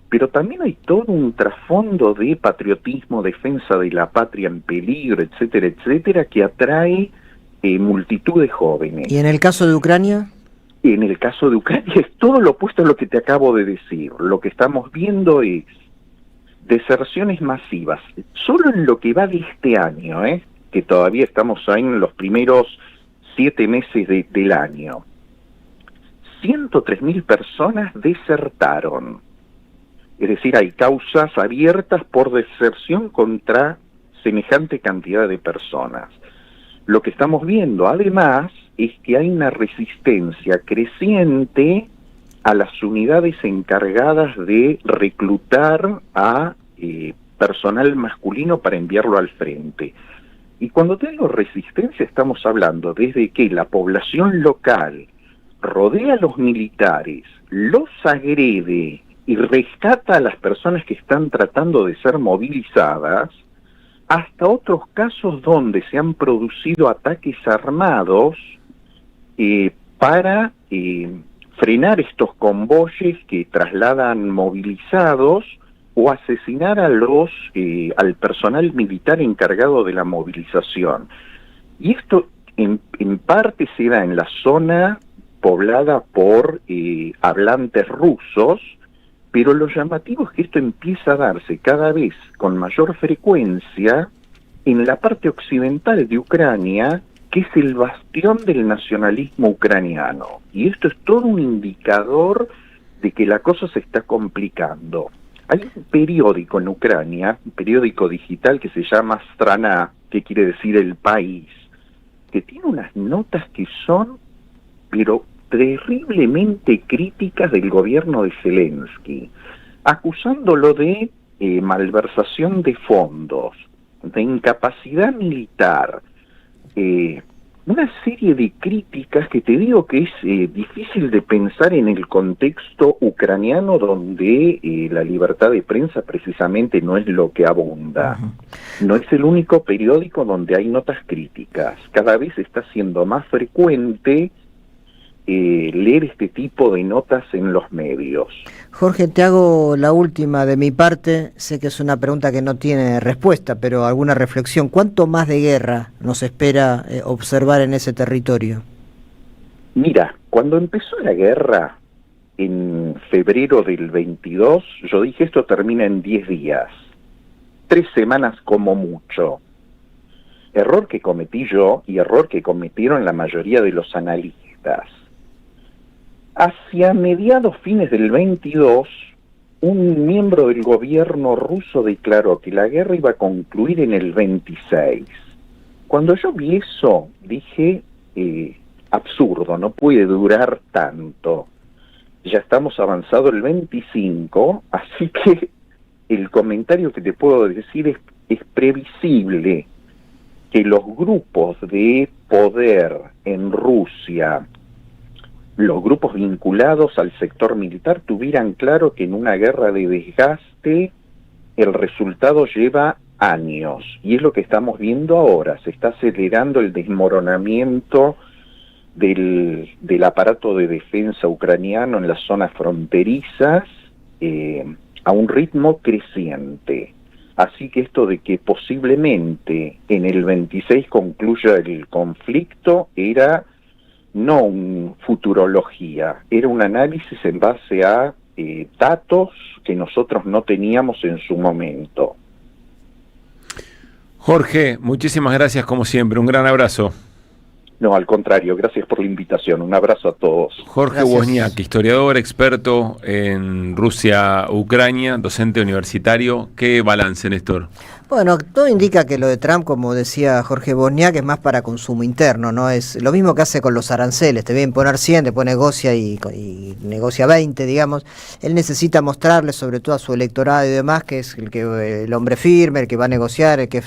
pero también hay todo un trasfondo de patriotismo, defensa de la patria en peligro, etcétera, etcétera, que atrae multitud de jóvenes. ¿Y en el caso de Ucrania? En el caso de Ucrania es todo lo opuesto a lo que te acabo de decir. Lo que estamos viendo es deserciones masivas. Solo en lo que va de este año, que todavía estamos ahí en los primeros 7 meses del año, 103.000 personas desertaron. Es decir, hay causas abiertas por deserción contra semejante cantidad de personas. Lo que estamos viendo, además, es que hay una resistencia creciente a las unidades encargadas de reclutar a personal masculino para enviarlo al frente. Y cuando tengo resistencia estamos hablando desde que la población local rodea a los militares, los agrede y rescata a las personas que están tratando de ser movilizadas, hasta otros casos donde se han producido ataques armados para frenar estos convoyes que trasladan movilizados o asesinar a al personal militar encargado de la movilización. Y esto en parte se da en la zona poblada por hablantes rusos, pero lo llamativo es que esto empieza a darse cada vez con mayor frecuencia en la parte occidental de Ucrania, que es el bastión del nacionalismo ucraniano. Y esto es todo un indicador de que la cosa se está complicando. Hay un periódico en Ucrania, un periódico digital que se llama Strana, que quiere decir el país, que tiene unas notas que son, pero terriblemente críticas del gobierno de Zelensky, acusándolo de malversación de fondos, de incapacidad militar, una serie de críticas que te digo que es difícil de pensar en el contexto ucraniano, donde la libertad de prensa precisamente no es lo que abunda. No es el único periódico donde hay notas críticas. Cada vez está siendo más frecuente leer este tipo de notas en los medios. Jorge, te hago la última de mi parte. Sé que es una pregunta que no tiene respuesta, pero alguna reflexión. ¿Cuánto más de guerra nos espera observar en ese territorio? Mira, cuando empezó la guerra en febrero del 22, yo dije esto termina en 10 días, 3 semanas como mucho. Error que cometí yo y error que cometieron la mayoría de los analistas. Hacia mediados fines del 22, un miembro del gobierno ruso declaró que la guerra iba a concluir en el 26. Cuando yo vi eso, dije, absurdo, no puede durar tanto. Ya estamos avanzado el 25, así que el comentario que te puedo decir es previsible, que los grupos de poder en Rusia, los grupos vinculados al sector militar, tuvieran claro que en una guerra de desgaste el resultado lleva años, y es lo que estamos viendo ahora. Se está acelerando el desmoronamiento del aparato de defensa ucraniano en las zonas fronterizas a un ritmo creciente. Así que esto de que posiblemente en el 26 concluya el conflicto era no una futurología, era un análisis en base a datos que nosotros no teníamos en su momento. Jorge, muchísimas gracias como siempre, un gran abrazo. No, al contrario, gracias por la invitación, un abrazo a todos. Jorge Wozniak, historiador, experto en Rusia, Ucrania, docente universitario. ¿Qué balance, Néstor? Bueno, todo indica que lo de Trump, como decía Jorge Wozniak, es más para consumo interno, ¿no? Es lo mismo que hace con los aranceles, te vienen a poner 100, después negocia y negocia 20, digamos. Él necesita mostrarle, sobre todo a su electorado y demás, que es el hombre firme, el que va a negociar, el que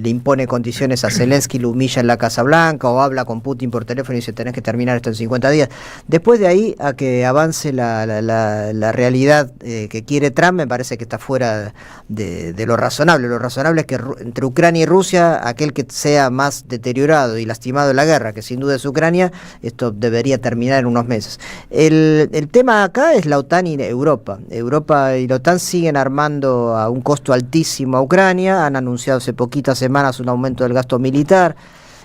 le impone condiciones a Zelensky, lo humilla en la Casa Blanca, o habla con Putin por teléfono y dice tenés que terminar esto en 50 días. Después de ahí a que avance la realidad que quiere Trump, me parece que está fuera de lo razonable. Lo razonable es que entre Ucrania y Rusia, aquel que sea más deteriorado y lastimado en la guerra, que sin duda es Ucrania, esto debería terminar en unos meses. El tema acá es la OTAN y Europa. Europa y la OTAN siguen armando a un costo altísimo a Ucrania, han anunciado hace poquitas semanas un aumento del gasto militar.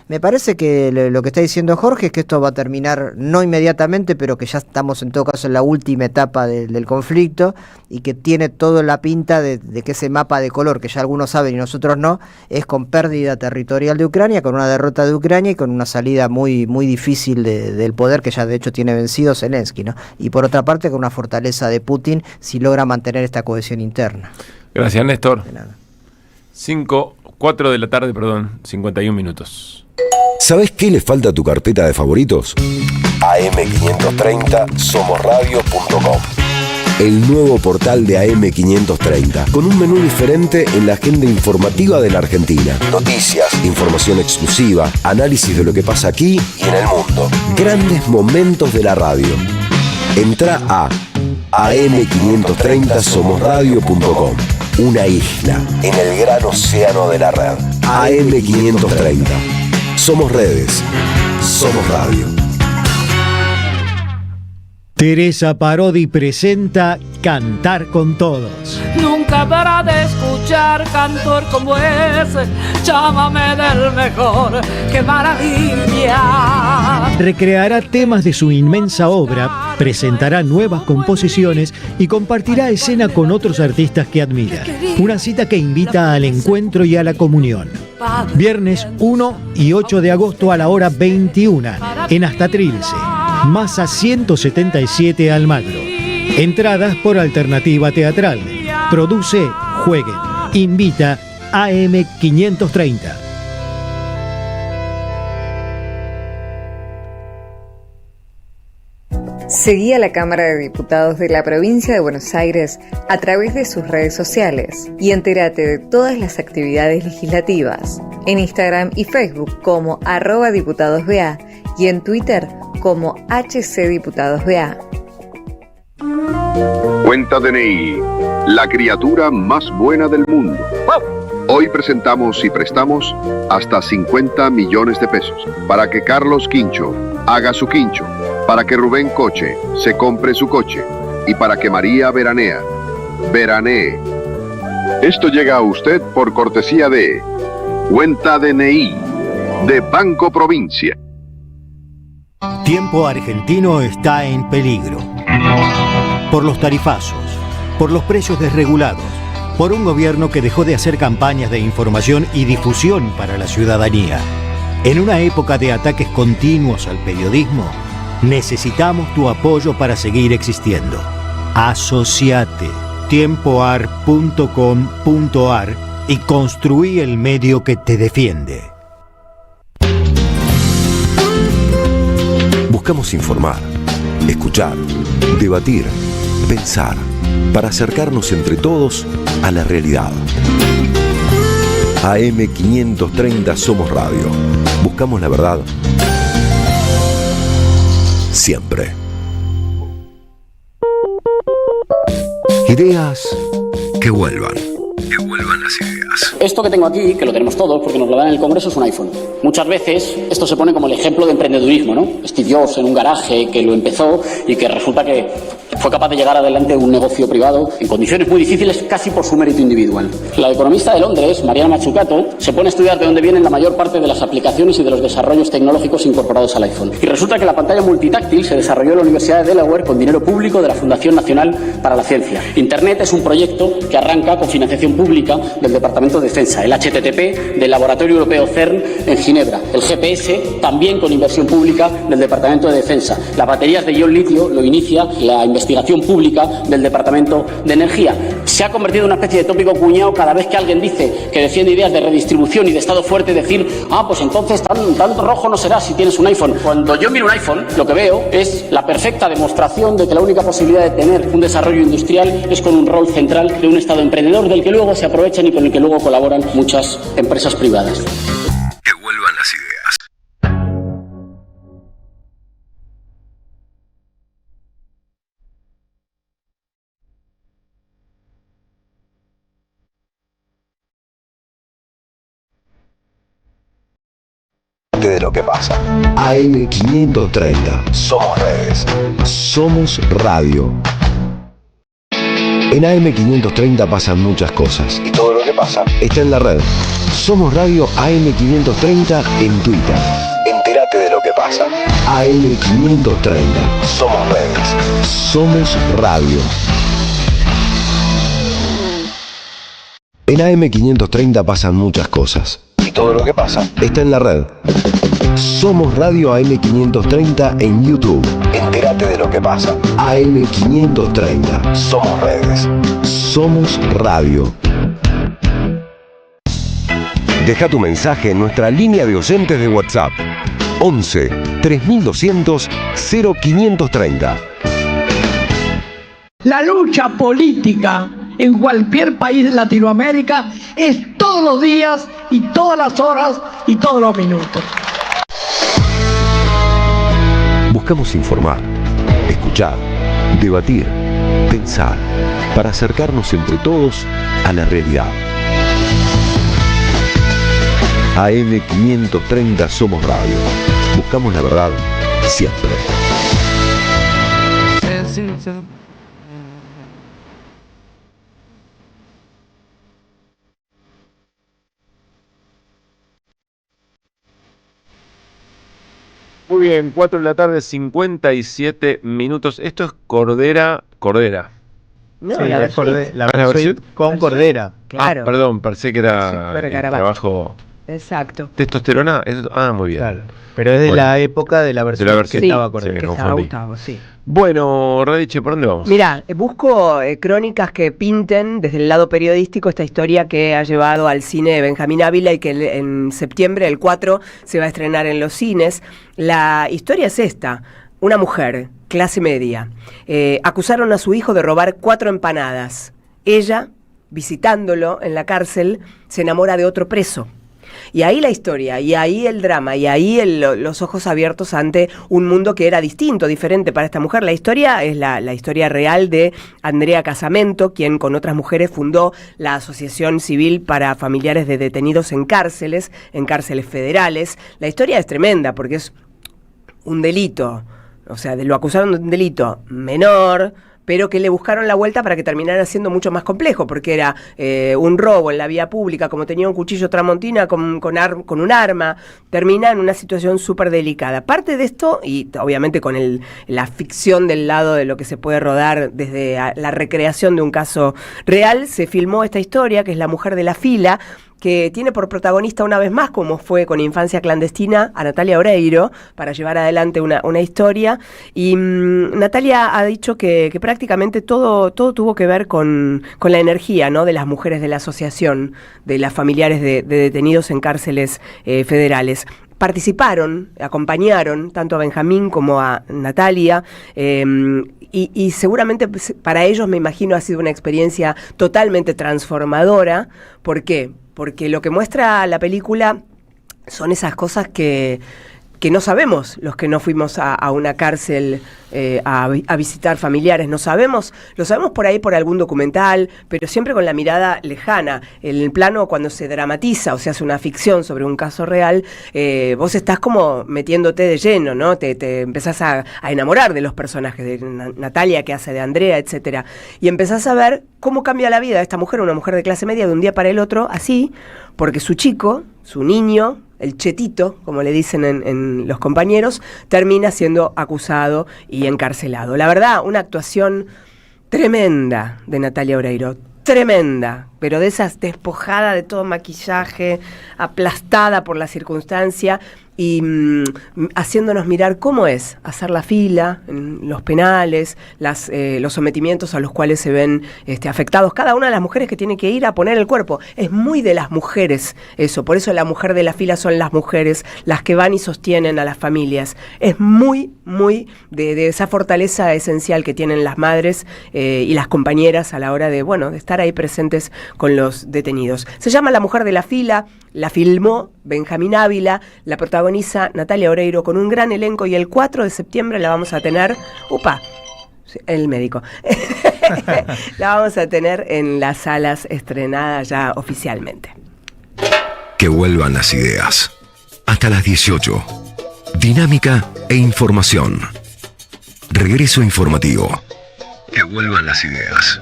Me parece que lo que está diciendo Jorge es que esto va a terminar no inmediatamente, pero que ya estamos en todo caso en la última etapa del conflicto, y que tiene toda la pinta de que ese mapa de color, que ya algunos saben y nosotros no, es con pérdida territorial de Ucrania, con una derrota de Ucrania y con una salida muy, muy difícil del poder, que ya de hecho tiene vencido Zelensky, ¿no? Y por otra parte con una fortaleza de Putin si logra mantener esta cohesión interna. Gracias, Néstor. 4 de la tarde, 51 minutos. ¿Sabés qué le falta a tu carpeta de favoritos? am530somosradio.com. El nuevo portal de AM530, con un menú diferente en la agenda informativa de la Argentina. Noticias, información exclusiva, análisis de lo que pasa aquí y en el mundo. Grandes momentos de la radio. Entrá a am530somosradio.com. Una isla en el gran océano de la red. AM530. Somos redes. Somos radio. Teresa Parodi presenta Cantar con Todos. Nunca para de escuchar cantor como ese. Llámame del mejor, qué maravilla. Recreará temas de su inmensa obra, presentará nuevas composiciones y compartirá escena con otros artistas que admira. Una cita que invita al encuentro y a la comunión. Viernes 1 y 8 de agosto a la hora 21 en Hasta Trilce, Masa 177 Almagro. Entradas por Alternativa Teatral. Produce Jueguen. Invita AM530. Seguí a la Cámara de Diputados de la Provincia de Buenos Aires a través de sus redes sociales y entérate de todas las actividades legislativas en Instagram y Facebook como @diputadosBA y en Twitter como HCDiputadosBA. Cuenta DNI, la criatura más buena del mundo. Hoy presentamos y prestamos hasta 50 millones de pesos para que Carlos Quincho haga su quincho, para que Rubén Coche se compre su coche y para que María veranee. Esto llega a usted por cortesía de Cuenta DNI de Banco Provincia. Tiempo Argentino está en peligro. Por los tarifazos, por los precios desregulados, por un gobierno que dejó de hacer campañas de información y difusión para la ciudadanía. En una época de ataques continuos al periodismo, necesitamos tu apoyo para seguir existiendo. Asociate tiempoar.com.ar y construí el medio que te defiende. Buscamos informar, escuchar, debatir, pensar, para acercarnos entre todos a la realidad. AM530 Somos Radio. Buscamos la verdad siempre. Ideas que vuelvan. Que vuelvan las ideas. Esto que tengo aquí, que lo tenemos todos porque nos lo dan en el Congreso, es un iPhone. Muchas veces esto se pone como el ejemplo de emprendedurismo, ¿no? Steve Jobs en un garaje que lo empezó y que resulta que fue capaz de llegar adelante un negocio privado en condiciones muy difíciles casi por su mérito individual. La economista de Londres, Mariana Mazzucato, se pone a estudiar de dónde vienen la mayor parte de las aplicaciones y de los desarrollos tecnológicos incorporados al iPhone. Y resulta que la pantalla multitáctil se desarrolló en la Universidad de Delaware con dinero público de la Fundación Nacional para la Ciencia. Internet es un proyecto que arranca con financiación pública del Departamento de Defensa, el HTTP del Laboratorio Europeo CERN en Ginebra, el GPS también con inversión pública del Departamento de Defensa. Las baterías de ion litio lo inicia la investigación pública del Departamento de Energía. Se ha convertido en una especie de tópico cuñado cada vez que alguien dice que defiende ideas de redistribución y de Estado fuerte, decir, pues entonces tan rojo no será si tienes un iPhone. Cuando yo miro un iPhone, lo que veo es la perfecta demostración de que la única posibilidad de tener un desarrollo industrial es con un rol central de un Estado emprendedor del que luego se aprovechan y con el que luego colaboran muchas empresas privadas. Que vuelvan las ideas. De lo que pasa. AM530. Somos redes. Somos radio. En AM530 pasan muchas cosas. Y todo lo que pasa está en la red. Somos Radio AM530 en Twitter. Entérate de lo que pasa. AM530. Somos redes. Somos radio. En AM530 pasan muchas cosas. Y todo lo que pasa está en la red. Somos Radio AM530 en YouTube. Entérate de lo que pasa. AM530. Somos redes. Somos radio. Deja tu mensaje en nuestra línea de oyentes de WhatsApp. 11 3200 0530. La lucha política en cualquier país de Latinoamérica es todos los días y todas las horas y todos los minutos. Buscamos informar, escuchar, debatir, pensar, para acercarnos entre todos a la realidad. AM530 Somos Radio. Buscamos la verdad siempre. Muy bien, 4 de la tarde, 57 minutos. Esto es Cordera. No, sí, la versión con Cordera. Claro. Perdón, pensé que era el trabajo. Exacto. ¿Testosterona? Muy bien. Claro. Pero es de la época de la versión que estaba Cordera. Que estaba Gustavo, sí. Bueno, Radiche, ¿por dónde vamos? Mirá, busco crónicas que pinten desde el lado periodístico esta historia que ha llevado al cine Benjamín Ávila y que en septiembre, el 4, se va a estrenar en los cines. La historia es esta. Una mujer, clase media, acusaron a su hijo de robar 4 empanadas. Ella, visitándolo en la cárcel, se enamora de otro preso. Y ahí la historia, y ahí el drama, y ahí los ojos abiertos ante un mundo que era distinto, diferente para esta mujer. La historia es la historia real de Andrea Casamento, quien con otras mujeres fundó la Asociación Civil para Familiares de Detenidos en cárceles federales. La historia es tremenda porque es un delito, o sea, lo acusaron de un delito menor, pero que le buscaron la vuelta para que terminara siendo mucho más complejo, porque era un robo en la vía pública, como tenía un cuchillo tramontina con un arma, termina en una situación súper delicada. Parte de esto, y obviamente con la ficción del lado de lo que se puede rodar desde la recreación de un caso real, se filmó esta historia, que es La mujer de la fila, que tiene por protagonista una vez más, como fue con Infancia Clandestina, a Natalia Oreiro, para llevar adelante una historia. Y Natalia ha dicho que prácticamente todo tuvo que ver con la energía, ¿no?, de las mujeres de la asociación, de las familiares de detenidos en cárceles federales. Participaron, acompañaron tanto a Benjamín como a Natalia, y seguramente para ellos, me imagino, ha sido una experiencia totalmente transformadora. ¿Por qué? porque lo que muestra la película son esas cosas que no sabemos los que no fuimos a una cárcel a visitar familiares, no sabemos, lo sabemos por ahí por algún documental, pero siempre con la mirada lejana. En el plano cuando se dramatiza o se hace una ficción sobre un caso real, vos estás como metiéndote de lleno, ¿no? Te empezás a enamorar de los personajes, de Natalia que hace de Andrea, etcétera, y empezás a ver cómo cambia la vida de esta mujer, una mujer de clase media, de un día para el otro, así, porque su chico, su niño, el chetito, como le dicen en los compañeros, termina siendo acusado y encarcelado. La verdad, una actuación tremenda de Natalia Oreiro, tremenda, pero de esas despojada de todo maquillaje, aplastada por la circunstancia y haciéndonos mirar cómo es hacer la fila en los penales, los sometimientos a los cuales se ven afectados cada una de las mujeres que tiene que ir a poner el cuerpo. Es muy de las mujeres eso, por eso la mujer de la fila son las mujeres, las que van y sostienen a las familias. Es muy, muy de esa fortaleza esencial que tienen las madres y las compañeras a la hora de estar ahí presentes con los detenidos. Se llama La mujer de la fila, la filmó Benjamín Ávila, la protagoniza Natalia Oreiro con un gran elenco y el 4 de septiembre la vamos a tener, el médico, la vamos a tener en las salas estrenadas ya oficialmente. Que vuelvan las ideas. Hasta las 18. Dinámica e información. Regreso informativo. Que vuelvan las ideas.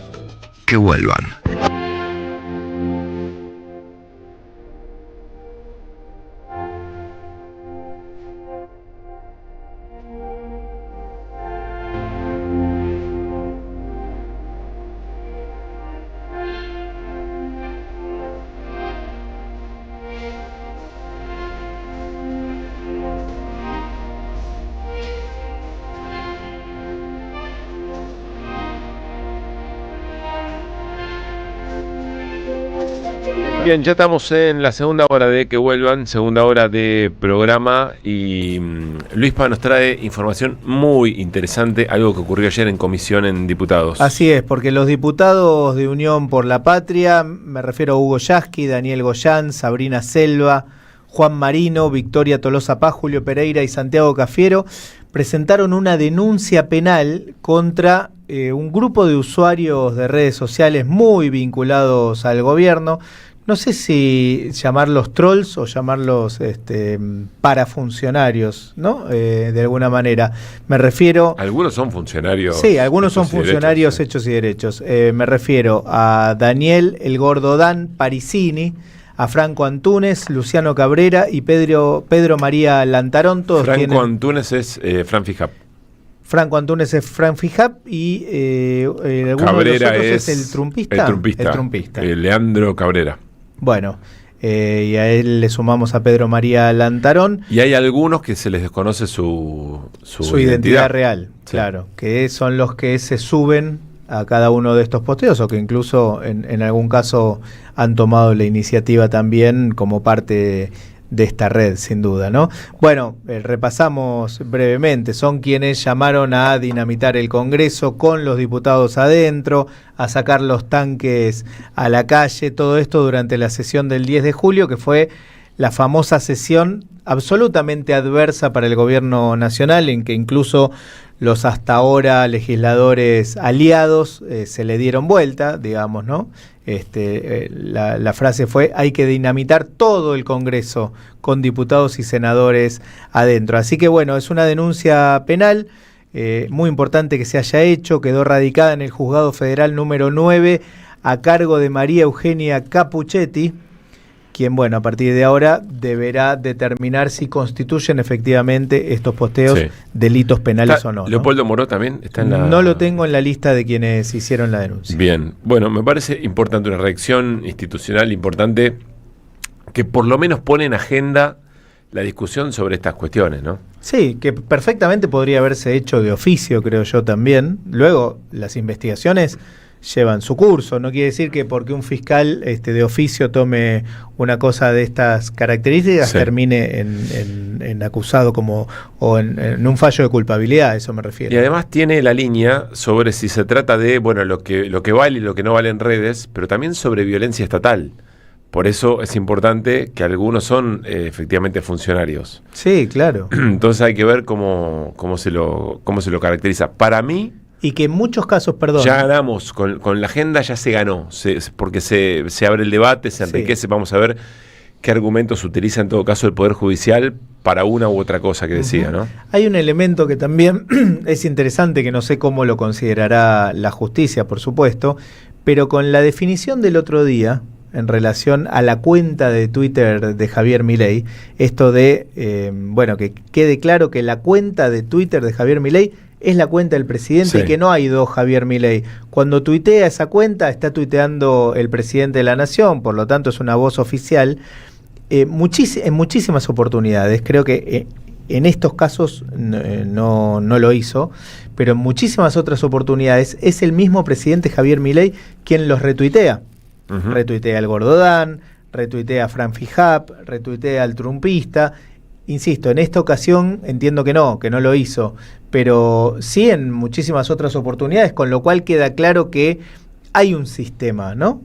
Que vuelvan. Bien, ya estamos en la segunda hora de Que Vuelvan, segunda hora de programa y Luispa nos trae información muy interesante, algo que ocurrió ayer en comisión en diputados. Así es, porque los diputados de Unión por la Patria, me refiero a Hugo Yasky, Daniel Goyán, Sabrina Selva, Juan Marino, Victoria Tolosa Paz, Julio Pereira y Santiago Cafiero, presentaron una denuncia penal contra un grupo de usuarios de redes sociales muy vinculados al gobierno. No sé si llamarlos trolls o llamarlos parafuncionarios, ¿no? De alguna manera. Me refiero... Algunos son funcionarios. Sí, algunos son funcionarios hechos y derechos. Me refiero a Daniel El Gordo Dan Parisini, a Franco Antunes, Luciano Cabrera y Pedro María Lantarón. Todos Franco Antunes es Fran Fijap. Franco Antunes es Fran Fijap y Cabrera de los otros es el trumpista. El trumpista. Leandro Cabrera. Bueno, y a él le sumamos a Pedro María Lantarón. Y hay algunos que se les desconoce su identidad real, sí. Claro, que son los que se suben a cada uno de estos posteos o que incluso en algún caso han tomado la iniciativa también como parte de esta red, sin duda, ¿no? Bueno, repasamos brevemente. Son quienes llamaron a dinamitar el Congreso con los diputados adentro, a sacar los tanques a la calle, todo esto durante la sesión del 10 de julio, que fue la famosa sesión absolutamente adversa para el gobierno nacional, en que incluso los hasta ahora legisladores aliados se le dieron vuelta, digamos, ¿no? La frase fue: hay que dinamitar todo el Congreso con diputados y senadores adentro. Así que bueno, es una denuncia penal muy importante que se haya hecho, quedó radicada en el Juzgado Federal número 9 a cargo de María Eugenia Capuchetti, quien, bueno, a partir de ahora deberá determinar si constituyen efectivamente estos posteos delitos penales o no. ¿Leopoldo Moró también está en la...? No lo tengo en la lista de quienes hicieron la denuncia. Bien, bueno, me parece importante una reacción institucional importante que por lo menos pone en agenda la discusión sobre estas cuestiones, ¿no? Sí, que perfectamente podría haberse hecho de oficio, creo yo también. Luego, las investigaciones llevan su curso. No quiere decir que porque un fiscal de oficio tome una cosa de estas características termine en acusado o en un fallo de culpabilidad, eso me refiero. Y además tiene la línea sobre si se trata de lo que vale y lo que no vale en redes, pero también sobre violencia estatal. Por eso es importante que algunos son efectivamente funcionarios. Sí, claro. Entonces hay que ver cómo se lo caracteriza. Para mí... Y que en muchos casos, perdón. Ya ganamos, con la agenda ya se ganó, porque se abre el debate, se enriquece, vamos a ver qué argumentos utiliza en todo caso el Poder Judicial para una u otra cosa que decía, ¿no? Hay un elemento que también es interesante, que no sé cómo lo considerará la justicia, por supuesto, pero con la definición del otro día, en relación a la cuenta de Twitter de Javier Milei, esto de, que quede claro que la cuenta de Twitter de Javier Milei es la cuenta del presidente y que no hay dos Javier Milei. Cuando tuitea esa cuenta, está tuiteando el presidente de la nación, por lo tanto es una voz oficial. En muchísimas oportunidades, creo que en estos casos no lo hizo, pero en muchísimas otras oportunidades es el mismo presidente Javier Milei quien los retuitea. Retuitea al Gordodán, retuitea a Fran Fijap, retuitea al trumpista. Insisto, en esta ocasión entiendo que no lo hizo, pero sí en muchísimas otras oportunidades, con lo cual queda claro que hay un sistema, ¿no?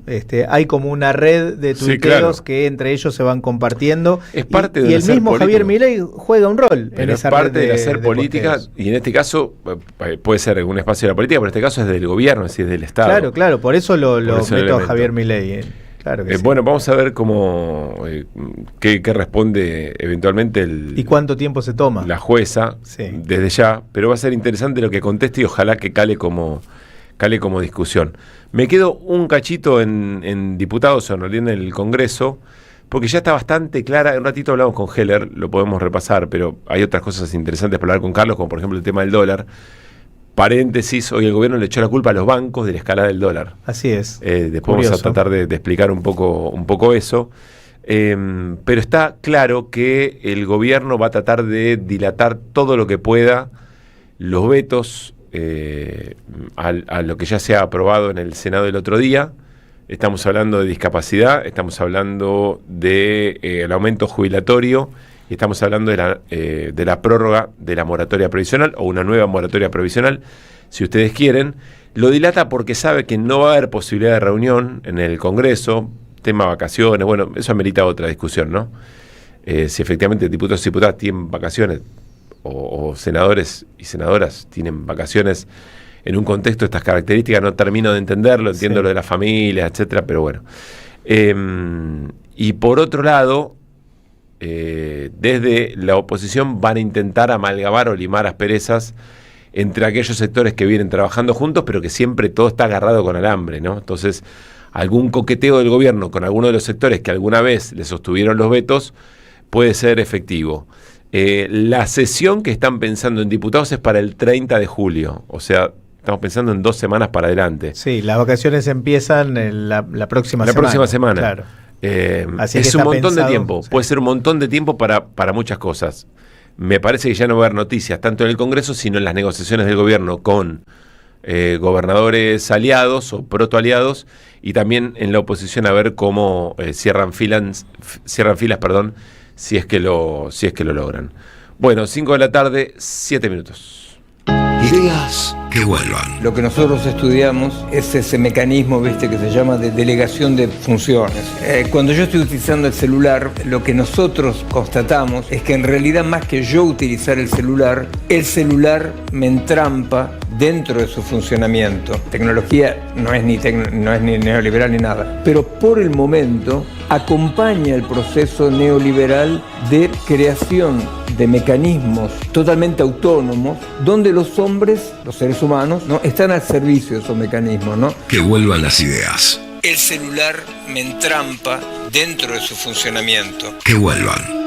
Hay como una red de tuiteros que entre ellos se van compartiendo. Es parte y el mismo político. Javier Milei juega un rol pero en esa red. Es parte de hacer política, posteos. y en este caso puede ser un espacio de la política, pero en este caso es del gobierno, es decir, del Estado. Claro, por eso lo meto a Javier Milei. Claro que sí. Bueno, vamos a ver qué responde eventualmente ¿Y cuánto tiempo se toma? La jueza, desde ya, pero va a ser interesante lo que conteste y ojalá que cale como discusión. Me quedo un cachito en diputados, en realidad en el Congreso, porque ya está bastante clara. Un ratito hablamos con Heller, lo podemos repasar, pero hay otras cosas interesantes para hablar con Carlos, como por ejemplo el tema del dólar. Paréntesis, hoy el gobierno le echó la culpa a los bancos de la escalada del dólar. Así es. Después vamos a tratar de explicar un poco eso. Pero está claro que el gobierno va a tratar de dilatar todo lo que pueda los vetos a lo que ya se ha aprobado en el Senado el otro día. Estamos hablando de discapacidad, estamos hablando del aumento jubilatorio y estamos hablando de la prórroga de la moratoria provisional o una nueva moratoria provisional, si ustedes quieren. Lo dilata porque sabe que no va a haber posibilidad de reunión en el Congreso, tema vacaciones, bueno, eso amerita otra discusión, ¿no? Si efectivamente diputados y diputadas tienen vacaciones o senadores y senadoras tienen vacaciones en un contexto de estas características, no termino de entenderlo, entiendo lo de las familias, etcétera, pero bueno. Y por otro lado, desde la oposición van a intentar amalgamar o limar asperezas entre aquellos sectores que vienen trabajando juntos, pero que siempre todo está agarrado con alambre, ¿no? Entonces, algún coqueteo del gobierno con alguno de los sectores que alguna vez le sostuvieron los vetos puede ser efectivo. La sesión que están pensando en diputados es para el 30 de julio, o sea, estamos pensando en 2 semanas para adelante. Sí, las vacaciones empiezan la próxima semana. La próxima semana. Claro. Así es un montón de tiempo, puede ser un montón de tiempo para muchas cosas. Me parece que ya no va a haber noticias, tanto en el Congreso, sino en las negociaciones del gobierno con gobernadores aliados o protoaliados, y también en la oposición a ver cómo cierran filas, si es que lo logran. Bueno, 5 de la tarde, 7 minutos. Ideas que vuelvan. Lo que nosotros estudiamos es ese mecanismo, ¿viste?, que se llama de delegación de funciones. Cuando yo estoy utilizando el celular, lo que nosotros constatamos es que en realidad, más que yo utilizar el celular me entrampa dentro de su funcionamiento. Tecnología no es ni neoliberal ni nada, pero por el momento acompaña el proceso neoliberal de creación de mecanismos totalmente autónomos, donde los hombres, los seres humanos, ¿no?, están al servicio de esos mecanismos, ¿no? Que vuelvan las ideas. El celular me entrampa dentro de su funcionamiento. Que vuelvan.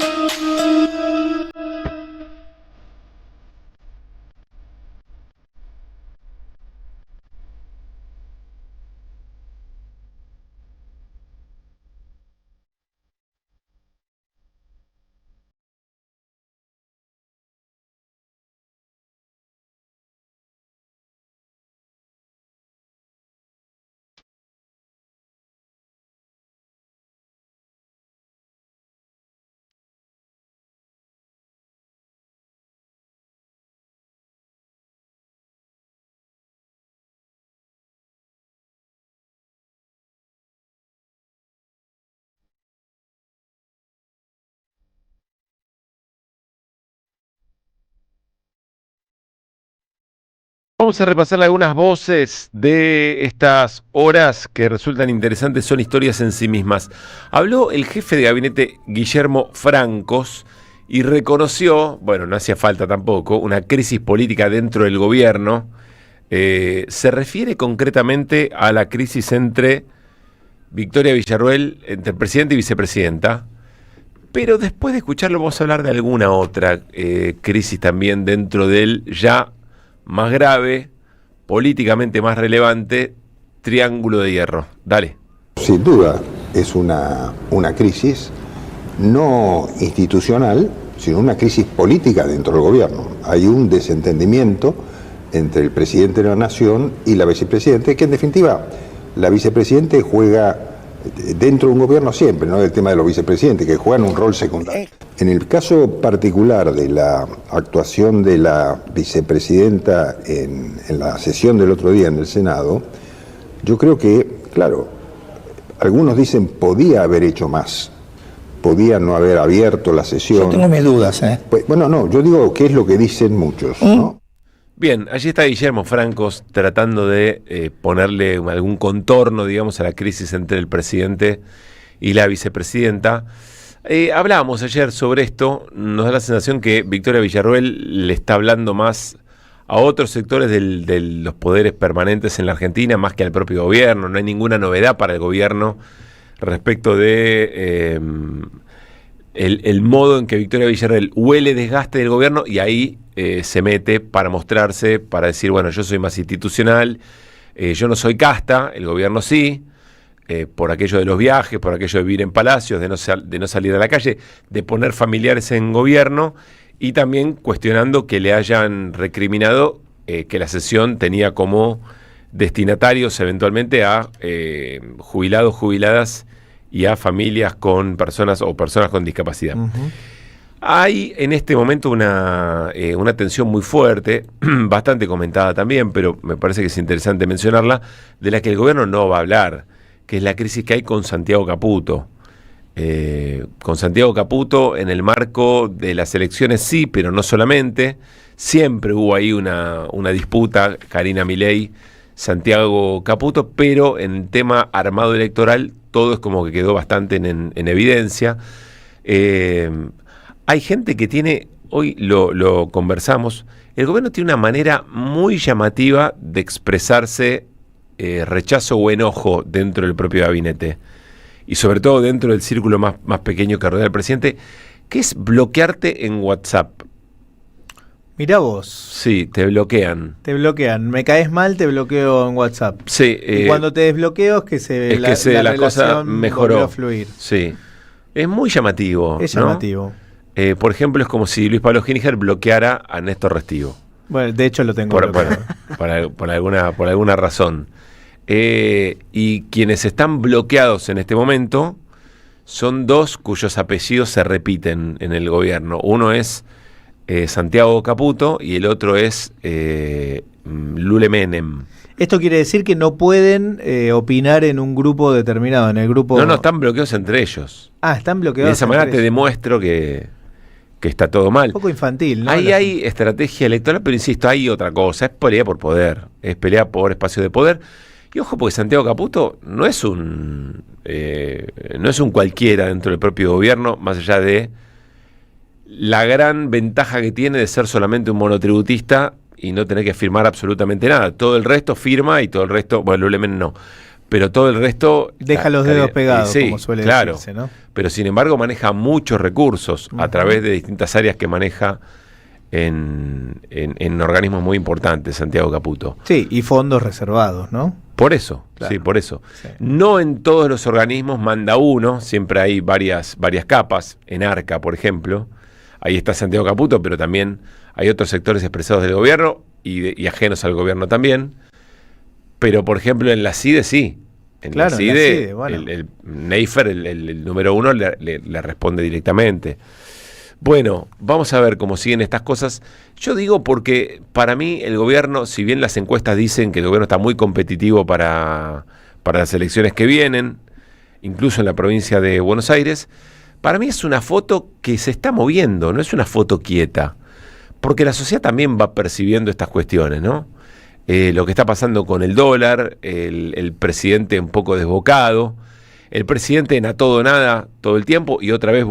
Vamos a repasar algunas voces de estas horas que resultan interesantes, son historias en sí mismas. Habló el jefe de gabinete Guillermo Francos y reconoció, bueno, no hacía falta tampoco, una crisis política dentro del gobierno. Se refiere concretamente a la crisis entre Victoria Villarruel, entre el presidente y vicepresidenta. Pero después de escucharlo vamos a hablar de alguna otra crisis también dentro del ya más grave, políticamente más relevante, Triángulo de Hierro. Dale. Sin duda es una crisis no institucional, sino una crisis política dentro del gobierno. Hay un desentendimiento entre el presidente de la Nación y la vicepresidenta, que en definitiva la vicepresidenta juega dentro de un gobierno siempre, no del tema de los vicepresidentes, que juegan un rol secundario. En el caso particular de la actuación de la vicepresidenta en la sesión del otro día en el Senado, yo creo que, claro, algunos dicen podía haber hecho más, podía no haber abierto la sesión. Yo tengo mis dudas, Pues, bueno, no, yo digo que es lo que dicen muchos, ¿no? Bien, allí está Guillermo Francos tratando de ponerle algún contorno, digamos, a la crisis entre el presidente y la vicepresidenta. Hablábamos ayer sobre esto, nos da la sensación que Victoria Villarruel le está hablando más a otros sectores de los poderes permanentes en la Argentina, más que al propio gobierno. No hay ninguna novedad para el gobierno respecto de el modo en que Victoria Villarruel huele desgaste del gobierno y ahí se mete para mostrarse, para decir, bueno, yo soy más institucional, yo no soy casta, el gobierno sí, por aquello de los viajes, por aquello de vivir en palacios, de no salir a la calle, de poner familiares en gobierno y también cuestionando que le hayan recriminado que la sesión tenía como destinatarios eventualmente a jubilados, jubiladas y a familias con personas o personas con discapacidad. Hay en este momento una tensión muy fuerte, bastante comentada también, pero me parece que es interesante mencionarla, de la que el gobierno no va a hablar, que es la crisis que hay con Santiago Caputo. Con Santiago Caputo en el marco de las elecciones sí, pero no solamente. Siempre hubo ahí una disputa, Karina Milei, Santiago Caputo, pero en el tema armado electoral todo es como que quedó bastante en evidencia. Hay gente que tiene, hoy lo conversamos, el gobierno tiene una manera muy llamativa de expresarse rechazo o enojo dentro del propio gabinete, y sobre todo dentro del círculo más pequeño que rodea al presidente, que es bloquearte en WhatsApp. Mirá vos. Sí, te bloquean. Te bloquean. Me caes mal, te bloqueo en WhatsApp. Sí. Y cuando te desbloqueo es que la cosa mejoró. Volvió a fluir. Sí. Es muy llamativo. Es llamativo. ¿No? Por ejemplo, es como si Luis Pablo Gininger bloqueara a Néstor Restivo. Bueno, de hecho lo tengo por alguna razón. Y quienes están bloqueados en este momento son dos cuyos apellidos se repiten en el gobierno. Uno es Santiago Caputo y el otro es Lule Menem. Esto quiere decir que no pueden opinar en un grupo determinado, en el grupo... No, están bloqueados entre ellos. Ah, están bloqueados. De esa manera te demuestro que está todo mal. Un poco infantil, ¿no? Ahí hay estrategia electoral, pero insisto, hay otra cosa, es pelea por poder, es pelea por espacio de poder. Y ojo, porque Santiago Caputo no es un cualquiera dentro del propio gobierno, más allá de la gran ventaja que tiene de ser solamente un monotributista y no tener que firmar absolutamente nada. Todo el resto firma y todo el resto, bueno, Lule Menem no, pero todo el resto... Deja los dedos pegados, sí, como suele decirse, ¿no? Pero sin embargo maneja muchos recursos a través de distintas áreas que maneja en organismos muy importantes, Santiago Caputo. Sí, y fondos reservados, ¿no? Por eso, claro. Sí, por eso. Sí. No en todos los organismos manda uno, siempre hay varias capas, en Arca, por ejemplo, ahí está Santiago Caputo, pero también hay otros sectores expresados del gobierno y ajenos al gobierno también. Pero, por ejemplo, en la CIDE sí. En la CIDE, bueno. el Neifer, el número uno, le responde directamente. Bueno, vamos a ver cómo siguen estas cosas. Yo digo porque para mí el gobierno, si bien las encuestas dicen que el gobierno está muy competitivo para las elecciones que vienen, incluso en la provincia de Buenos Aires, para mí es una foto que se está moviendo, no es una foto quieta, porque la sociedad también va percibiendo estas cuestiones, ¿no? lo que está pasando con el dólar, el presidente un poco desbocado, el presidente en a todo o nada todo el tiempo y otra vez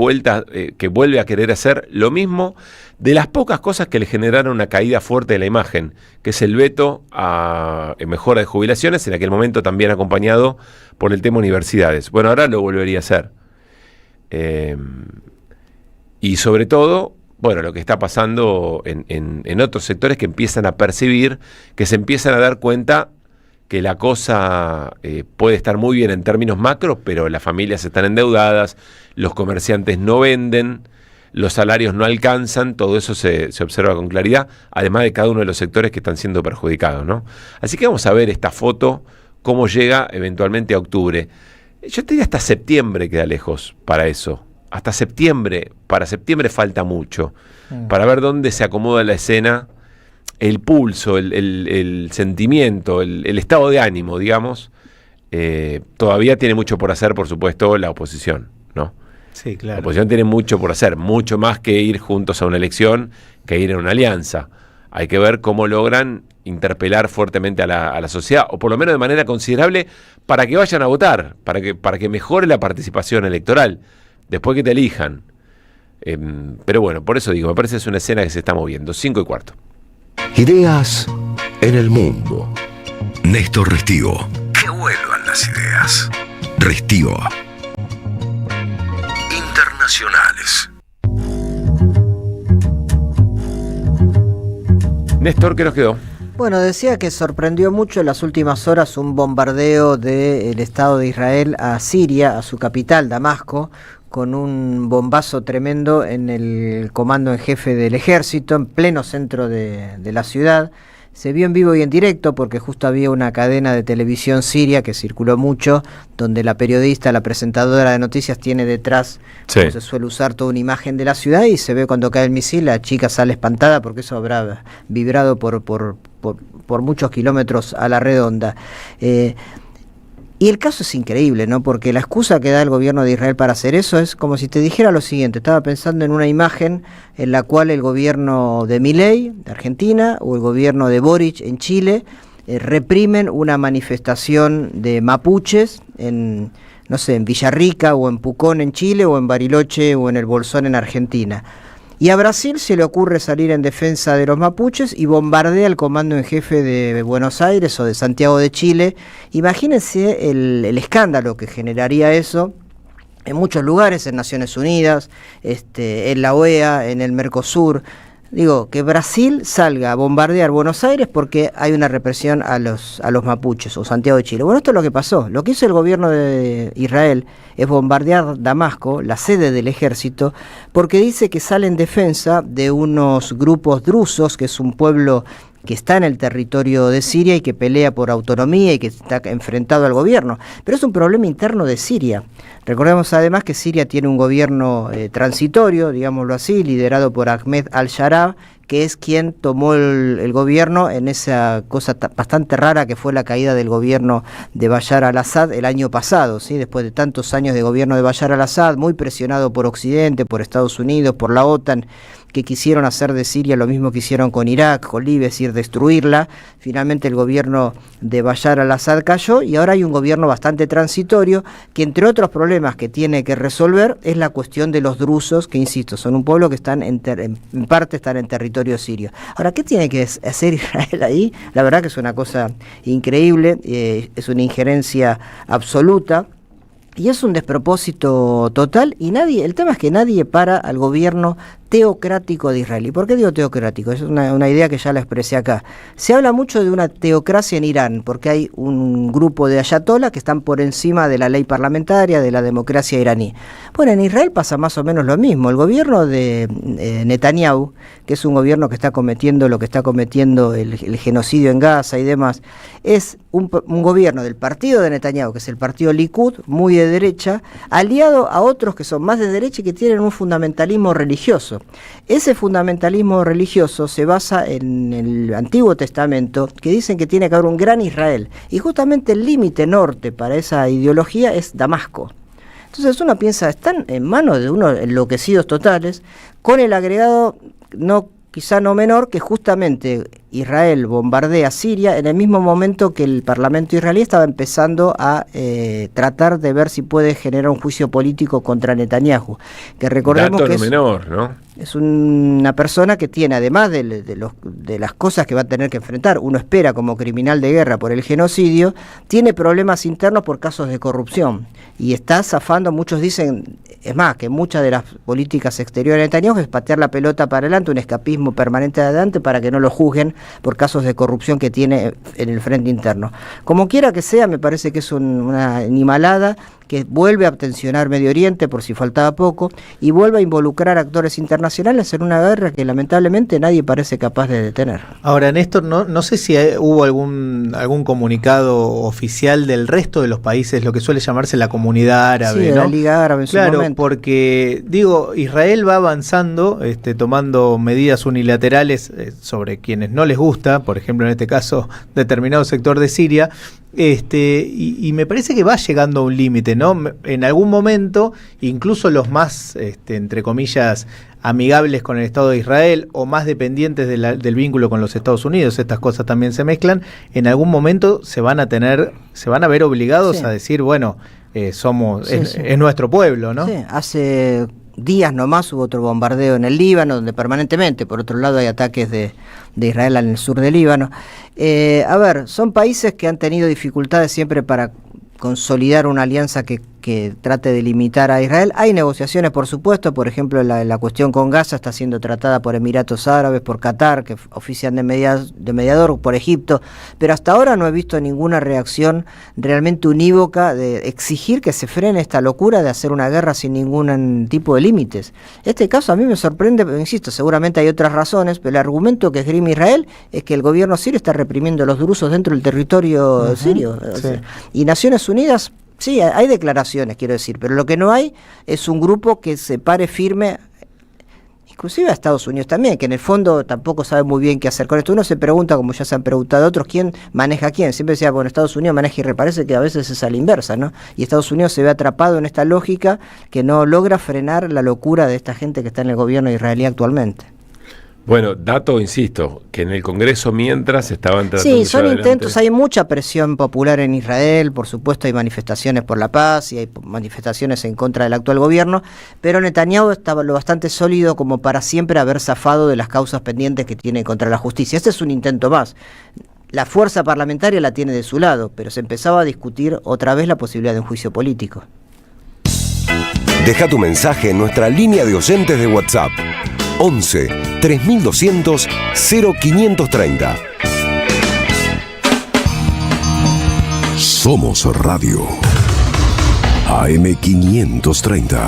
que vuelve a querer hacer lo mismo de las pocas cosas que le generaron una caída fuerte de la imagen, que es el veto a mejora de jubilaciones, en aquel momento también acompañado por el tema universidades. Bueno, ahora lo volvería a hacer. Y sobre todo, bueno, lo que está pasando en otros sectores que empiezan a percibir, que se empiezan a dar cuenta que la cosa puede estar muy bien en términos macros, pero las familias están endeudadas, los comerciantes no venden, los salarios no alcanzan, todo eso se observa con claridad, además de cada uno de los sectores que están siendo perjudicados, ¿no? Así que vamos a ver esta foto, cómo llega eventualmente a octubre. Yo te diría hasta septiembre queda lejos para eso. Hasta septiembre, para septiembre falta mucho, para ver dónde se acomoda la escena, el pulso, el sentimiento, el estado de ánimo, digamos. Todavía tiene mucho por hacer, por supuesto, la oposición, ¿no? Sí, claro. La oposición tiene mucho por hacer, mucho más que ir juntos a una elección, que ir en una alianza. Hay que ver cómo logran interpelar fuertemente a la sociedad, o por lo menos de manera considerable, para que vayan a votar, para que mejore la participación electoral, después que te elijan. Pero bueno, por eso digo, me parece que es una escena que se está moviendo. 5:15. Ideas en el mundo. Néstor Restivo. Que vuelvan las ideas. Restivo. Internacionales. Néstor, ¿qué nos quedó? Bueno, decía que sorprendió mucho en las últimas horas un bombardeo del Estado de Israel a Siria, a su capital, Damasco, con un bombazo tremendo en el comando en jefe del ejército, en pleno centro de la ciudad. Se vio en vivo y en directo porque justo había una cadena de televisión siria que circuló mucho, donde la periodista, la presentadora de noticias, tiene detrás, como se suele usar, toda una imagen de la ciudad, y se ve cuando cae el misil, la chica sale espantada porque eso habrá vibrado por muchos kilómetros a la redonda. Y el caso es increíble, ¿no? Porque la excusa que da el gobierno de Israel para hacer eso es como si te dijera lo siguiente. Estaba pensando en una imagen en la cual el gobierno de Milei, de Argentina, o el gobierno de Boric, en Chile, reprimen una manifestación de mapuches en, no sé, en Villarrica, o en Pucón, en Chile, o en Bariloche, o en el Bolsón, en Argentina. Y a Brasil se le ocurre salir en defensa de los mapuches y bombardea el comando en jefe de Buenos Aires o de Santiago de Chile. Imagínense el escándalo que generaría eso en muchos lugares, en Naciones Unidas, en la OEA, en el Mercosur. Digo, que Brasil salga a bombardear Buenos Aires porque hay una represión a los mapuches, o Santiago de Chile. Bueno, esto es lo que pasó. Lo que hizo el gobierno de Israel es bombardear Damasco, la sede del ejército, porque dice que sale en defensa de unos grupos drusos, que es un pueblo que está en el territorio de Siria y que pelea por autonomía y que está enfrentado al gobierno. Pero es un problema interno de Siria. Recordemos además que Siria tiene un gobierno transitorio, digámoslo así, liderado por Ahmed al-Shara, que es quien tomó el gobierno en esa cosa bastante rara que fue la caída del gobierno de Bashar al-Assad el año pasado, ¿sí? Después de tantos años de gobierno de Bashar al-Assad, muy presionado por Occidente, por Estados Unidos, por la OTAN, que quisieron hacer de Siria lo mismo que hicieron con Irak, con Libia, es decir, destruirla. Finalmente el gobierno de Bashar al-Assad cayó y ahora hay un gobierno bastante transitorio que, entre otros problemas que tiene que resolver, es la cuestión de los drusos, que insisto, son un pueblo que están en parte están en territorio sirio. Ahora, ¿qué tiene que hacer Israel ahí? La verdad que es una cosa increíble, es una injerencia absoluta. Y es un despropósito total, y el tema es que nadie para al gobierno teocrático de Israel. ¿Y por qué digo teocrático? Es una idea que ya la expresé acá. Se habla mucho de una teocracia en Irán, porque hay un grupo de ayatolás que están por encima de la ley parlamentaria, de la democracia iraní. Bueno, en Israel pasa más o menos lo mismo. El gobierno de Netanyahu, que es un gobierno que está cometiendo lo que está cometiendo el genocidio en Gaza y demás, es un gobierno del partido de Netanyahu, que es el partido Likud, muy de derecha, aliado a otros que son más de derecha y que tienen un fundamentalismo religioso. Ese fundamentalismo religioso se basa en el Antiguo Testamento, que dicen que tiene que haber un gran Israel, y justamente el límite norte para esa ideología es Damasco. Entonces uno piensa, están en manos de unos enloquecidos totales, con el agregado quizá no menor, que justamente Israel bombardea Siria en el mismo momento que el Parlamento israelí estaba empezando a tratar de ver si puede generar un juicio político contra Netanyahu, que recordemos dato que no menor, ¿no? Es una persona que tiene, además de las cosas que va a tener que enfrentar, uno espera como criminal de guerra por el genocidio, tiene problemas internos por casos de corrupción y está zafando. Muchos dicen, es más, que muchas de las políticas exteriores de Netanyahu es patear la pelota para adelante, un escapismo permanente de adelante para que no lo juzguen por casos de corrupción que tiene en el frente interno. Como quiera que sea, me parece que es una animalada que vuelve a tensionar Medio Oriente, por si faltaba poco, y vuelve a involucrar actores internacionales en una guerra que lamentablemente nadie parece capaz de detener. Ahora, Néstor, no sé si hubo algún comunicado oficial del resto de los países, lo que suele llamarse la comunidad árabe, sí, ¿no? La Liga Árabe en su claro, momento. Porque, Israel va avanzando, tomando medidas unilaterales sobre quienes no les gusta, por ejemplo, en este caso, determinado sector de Siria, y me parece que va llegando a un límite, ¿no? En algún momento, incluso los más, entre comillas, amigables con el Estado de Israel o más dependientes del vínculo con los Estados Unidos, estas cosas también se mezclan, en algún momento se van a ver obligados sí. a decir, bueno, Sí. es nuestro pueblo, ¿no? Sí, hace días nomás hubo otro bombardeo en el Líbano, donde permanentemente, por otro lado, hay ataques de Israel en el sur del Líbano. Son países que han tenido dificultades siempre para consolidar una alianza que trate de limitar a Israel. Hay negociaciones, por supuesto, por ejemplo, la cuestión con Gaza está siendo tratada por Emiratos Árabes, por Qatar, que ofician de mediador, por Egipto, pero hasta ahora no he visto ninguna reacción realmente unívoca de exigir que se frene esta locura de hacer una guerra sin ningún tipo de límites. Este caso a mí me sorprende, pero insisto, seguramente hay otras razones, pero el argumento que esgrime Israel es que el gobierno sirio está reprimiendo a los drusos dentro del territorio sirio. Sí. Y Naciones Unidas, sí, hay declaraciones, quiero decir, pero lo que no hay es un grupo que se pare firme, inclusive a Estados Unidos también, que en el fondo tampoco sabe muy bien qué hacer con esto. Uno se pregunta, como ya se han preguntado otros, ¿quién maneja a quién? Siempre decía, bueno, Estados Unidos maneja y parece que a veces es a la inversa, ¿no? Y Estados Unidos se ve atrapado en esta lógica que no logra frenar la locura de esta gente que está en el gobierno israelí actualmente. Bueno, dato, insisto, que en el Congreso mientras estaban tratando Sí, son de intentos, hay mucha presión popular en Israel, por supuesto hay manifestaciones por la paz y hay manifestaciones en contra del actual gobierno, pero Netanyahu estaba lo bastante sólido como para siempre haber zafado de las causas pendientes que tiene contra la justicia. Este es un intento más. La fuerza parlamentaria la tiene de su lado, pero se empezaba a discutir otra vez la posibilidad de un juicio político. Deja tu mensaje en nuestra línea de oyentes de WhatsApp 11 3200 0530. Somos Radio AM530.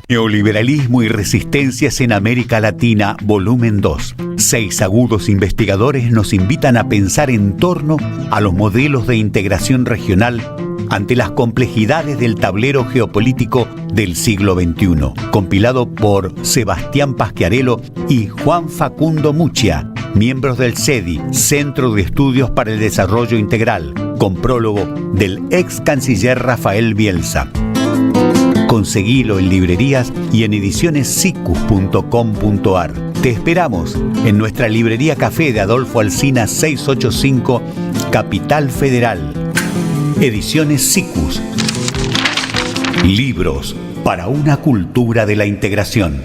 Neoliberalismo y resistencias en América Latina, volumen 2. 6 agudos investigadores nos invitan a pensar en torno a los modelos de integración regional ante las complejidades del tablero geopolítico del siglo XXI, compilado por Sebastián Pasquiarello y Juan Facundo Muccia, miembros del CEDI, Centro de Estudios para el Desarrollo Integral, con prólogo del ex canciller Rafael Bielsa. Conseguilo en librerías y en edicionessicus.com.ar. Te esperamos en nuestra librería Café de Adolfo Alsina 685, Capital Federal. Ediciones Sicus. Libros para una cultura de la integración.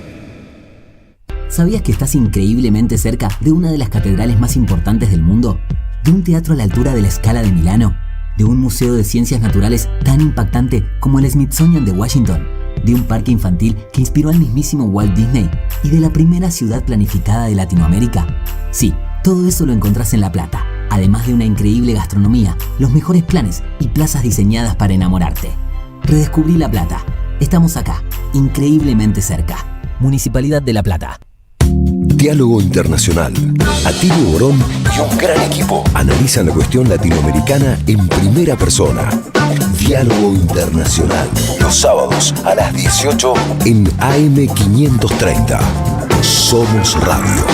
¿Sabías que estás increíblemente cerca de una de las catedrales más importantes del mundo? ¿De un teatro a la altura de la Scala de Milano? ¿De un museo de ciencias naturales tan impactante como el Smithsonian de Washington? ¿De un parque infantil que inspiró al mismísimo Walt Disney? ¿Y de la primera ciudad planificada de Latinoamérica? Sí, todo eso lo encontrás en La Plata, además de una increíble gastronomía, los mejores planes y plazas diseñadas para enamorarte. Redescubrí La Plata. Estamos acá, increíblemente cerca. Municipalidad de La Plata. Diálogo Internacional. Atilio Borón y un gran equipo analizan la cuestión latinoamericana en primera persona. Diálogo Internacional. Los sábados a las 18 en AM530. Somos Radio.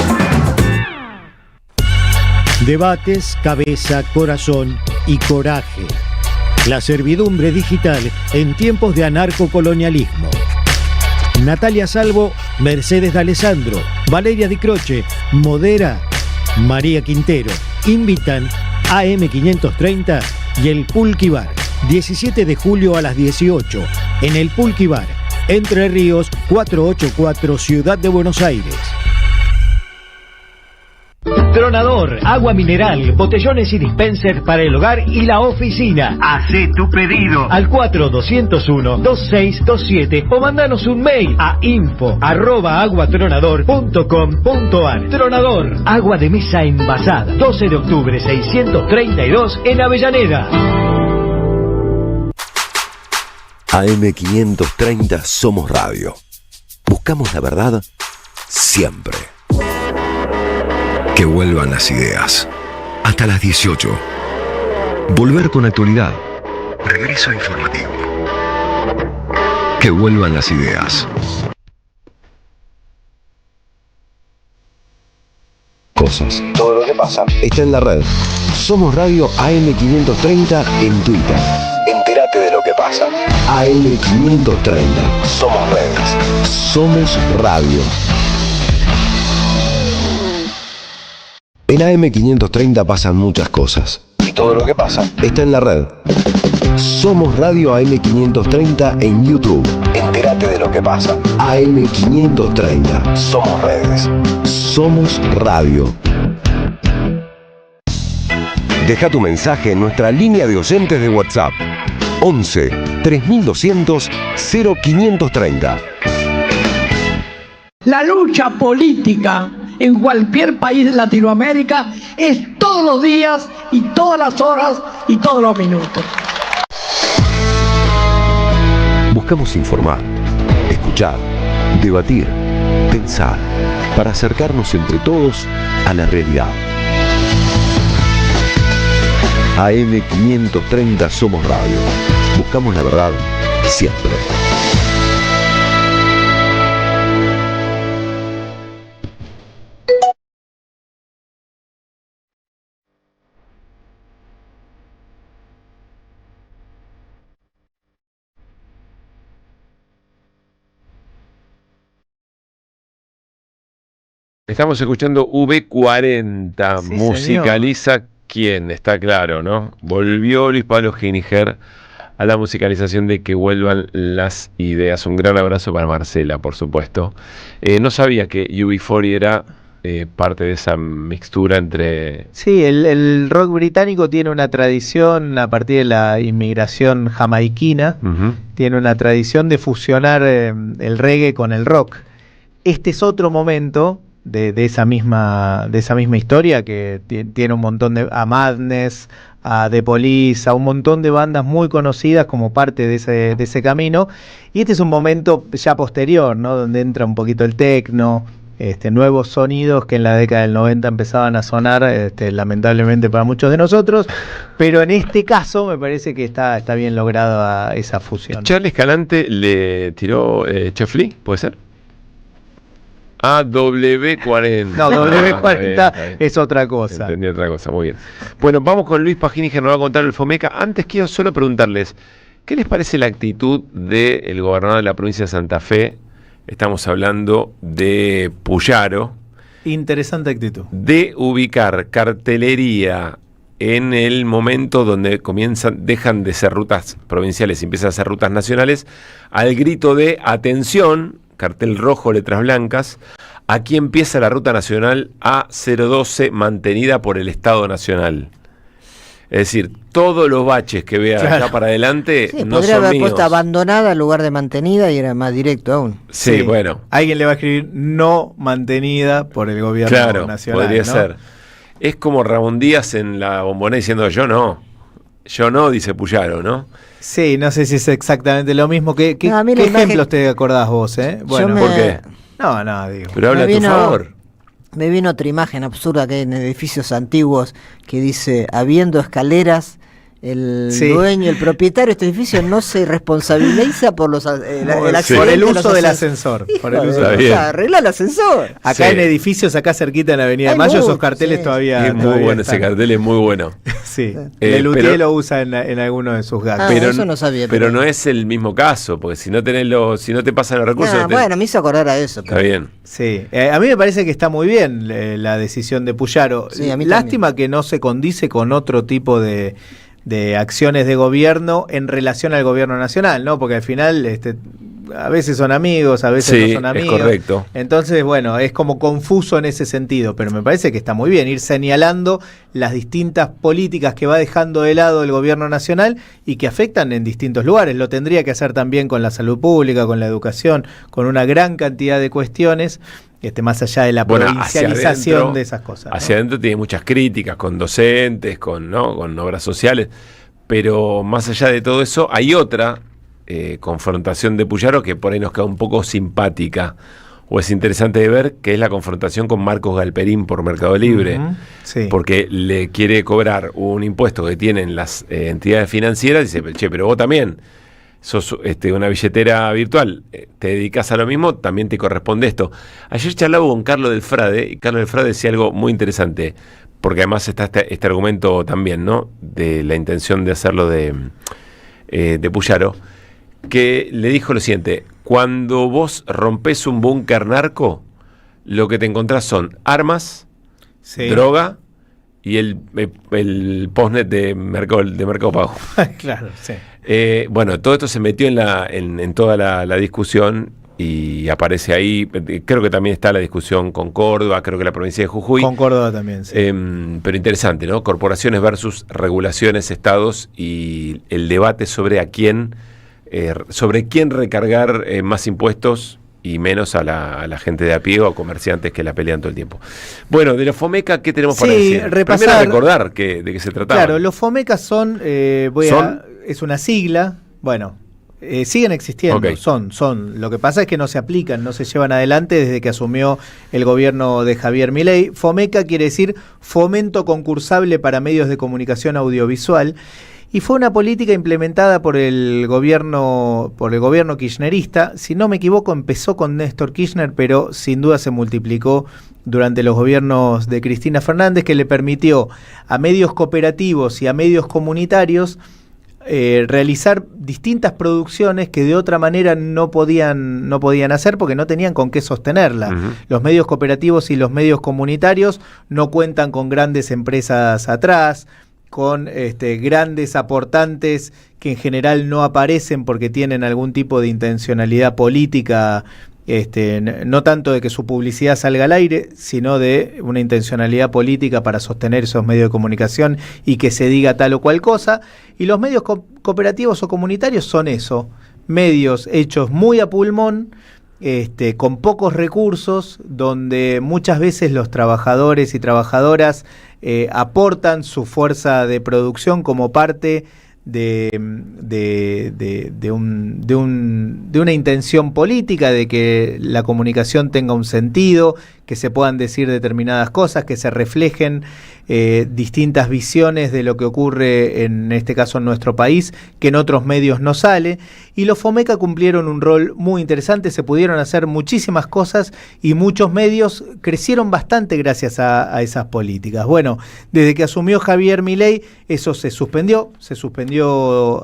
Debates, cabeza, corazón y coraje. La servidumbre digital en tiempos de anarcocolonialismo. Natalia Salvo, Mercedes D'Alessandro, Valeria Di Croce, Modera, María Quintero. Invitan AM530 y el Pulqui Bar. 17 de julio a las 18 en el Pulqui Bar, Entre Ríos 484, Ciudad de Buenos Aires. Tronador, agua mineral, botellones y dispensers para el hogar y la oficina. Hacé tu pedido al 4201-2627 o mandanos un mail a info@aguatronador.com.ar. Tronador, agua de mesa envasada. 12 de octubre 632 en Avellaneda. AM530 Somos Radio. Buscamos la verdad siempre. Que vuelvan las ideas. Hasta las 18. Volver con actualidad. Regreso informativo. Que vuelvan las ideas. Cosas. Todo lo que pasa está en la red. Somos Radio AM530 en Twitter. Entérate de lo que pasa. AM530. Somos redes. Somos radio. En AM530 pasan muchas cosas. Y todo lo que pasa está en la red. Somos Radio AM530 en YouTube. Entérate de lo que pasa. AM530. Somos redes. Somos radio. Deja tu mensaje en nuestra línea de oyentes de WhatsApp. 11 3200 0530. La lucha política en cualquier país de Latinoamérica es todos los días y todas las horas y todos los minutos. Buscamos informar, escuchar, debatir, pensar, para acercarnos entre todos a la realidad. AM530 Somos Radio. Buscamos la verdad siempre. Estamos escuchando V40, Sí, musicaliza señor. ¿Quién? Está claro, ¿no? Volvió Luis Pablo Gininger a la musicalización de Que vuelvan las ideas. Un gran abrazo para Marcela, por supuesto. No sabía que UB40 era parte de esa mixtura entre... Sí, el rock británico tiene una tradición a partir de la inmigración jamaiquina, tiene una tradición de fusionar el reggae con el rock. Este es otro momento de esa misma historia que tiene un montón de... a Madness, a The Police, a un montón de bandas muy conocidas como parte de ese camino. Y este es un momento ya posterior, ¿no? Donde entra un poquito el techno, nuevos sonidos que en la década del 90 empezaban a sonar, lamentablemente para muchos de nosotros, pero en este caso me parece que está bien lograda esa fusión. Charlie Escalante le tiró Chef Lee, ¿puede ser? W40. No, W40 es otra cosa. Entendí otra cosa, muy bien. Bueno, vamos con Luis Pagini, que nos va a contar el FOMECA. Antes quiero solo preguntarles, ¿qué les parece la actitud del gobernador de la provincia de Santa Fe? Estamos hablando de Puyaro. Interesante actitud. De ubicar cartelería en el momento donde dejan de ser rutas provinciales y empiezan a ser rutas nacionales, al grito de atención, cartel rojo, letras blancas, aquí empieza la ruta nacional A012 mantenida por el Estado Nacional. Es decir, todos los baches que vean acá para adelante sí, no podría son haber míos. puesto abandonada en lugar de mantenida y era más directo aún. Sí, bueno. Alguien le va a escribir no mantenida por el gobierno nacional. Podría ¿no? ser. Es como Ramón Díaz en la Bombonera diciendo yo no, dice Puyaro, ¿no? Sí, no sé si es exactamente lo mismo. ¿Qué ejemplos te acordás vos? Bueno, ¿por qué? No, digo. Pero habla a tu favor. Me vino otra imagen absurda que hay en edificios antiguos que dice, habiendo escaleras, el dueño, el propietario de este edificio no se responsabiliza por los por el uso del ascensor. Arregla el ascensor. Acá en edificios, acá cerquita en la Avenida de Mayo, esos carteles todavía. Es muy bueno ese cartel, es muy bueno. Sí. Lelutier lo usa en alguno de sus gags. Pero, eso no sabía. Pero no es el mismo caso, porque si no te pasan los recursos. Bueno, me hizo acordar a eso. Está bien. Sí. A mí me parece que está muy bien la decisión de Puyaro. Sí, a mí Lástima también. que no se condice con otro tipo de acciones de gobierno en relación al gobierno nacional, ¿no? Porque al final a veces son amigos, a veces no son amigos. Es correcto. Entonces, bueno, es como confuso en ese sentido, pero me parece que está muy bien ir señalando las distintas políticas que va dejando de lado el gobierno nacional y que afectan en distintos lugares. Lo tendría que hacer también con la salud pública, con la educación, con una gran cantidad de cuestiones. Más allá de la provincialización de esas cosas, ¿no? Hacia adentro tiene muchas críticas con docentes, con obras sociales, pero más allá de todo eso hay otra confrontación de Puyaro que por ahí nos queda un poco simpática o es interesante de ver, que es la confrontación con Marcos Galperín por Mercado Libre, porque le quiere cobrar un impuesto que tienen las entidades financieras y dice, che, pero vos también sos una billetera virtual, te dedicas a lo mismo, también te corresponde esto. Ayer charlaba con Carlos del Frade, y Carlos del Frade decía algo muy interesante, porque además está este argumento también, ¿no?, de la intención de hacerlo de Puyaro, que le dijo lo siguiente: cuando vos rompés un búnker narco, lo que te encontrás son armas, droga y el postnet de Mercado Pago. Claro, sí. Bueno, todo esto se metió en toda la discusión y aparece ahí. Creo que también está la discusión con Córdoba, creo que la provincia de Jujuy. Con Córdoba también, sí. Pero interesante, ¿no? Corporaciones versus regulaciones, estados y el debate sobre sobre quién recargar más impuestos y menos a la gente de a pie o comerciantes que la pelean todo el tiempo. Bueno, de los FOMECA, ¿qué tenemos para decir? Primero recordar de qué se trataba. Claro, los FOMECA son, es una sigla, bueno, siguen existiendo, okay. son. Lo que pasa es que no se aplican, no se llevan adelante desde que asumió el gobierno de Javier Milei. FOMECA quiere decir Fomento Concursable para Medios de Comunicación Audiovisual. Y fue una política implementada por el gobierno kirchnerista. Si no me equivoco, empezó con Néstor Kirchner, pero sin duda se multiplicó durante los gobiernos de Cristina Fernández, que le permitió a medios cooperativos y a medios comunitarios realizar distintas producciones que de otra manera no podían hacer porque no tenían con qué sostenerla. Uh-huh. Los medios cooperativos y los medios comunitarios no cuentan con grandes empresas atrás, con grandes aportantes que en general no aparecen porque tienen algún tipo de intencionalidad política, no tanto de que su publicidad salga al aire, sino de una intencionalidad política para sostener esos medios de comunicación y que se diga tal o cual cosa. Y los medios cooperativos o comunitarios son eso, medios hechos muy a pulmón, con pocos recursos, donde muchas veces los trabajadores y trabajadoras aportan su fuerza de producción como parte de una intención política, de que la comunicación tenga un sentido, que se puedan decir determinadas cosas, que se reflejen distintas visiones de lo que ocurre en este caso en nuestro país, que en otros medios no sale. Y los FOMECA cumplieron un rol muy interesante, se pudieron hacer muchísimas cosas y muchos medios crecieron bastante gracias a esas políticas. Bueno, desde que asumió Javier Milei, eso se suspendió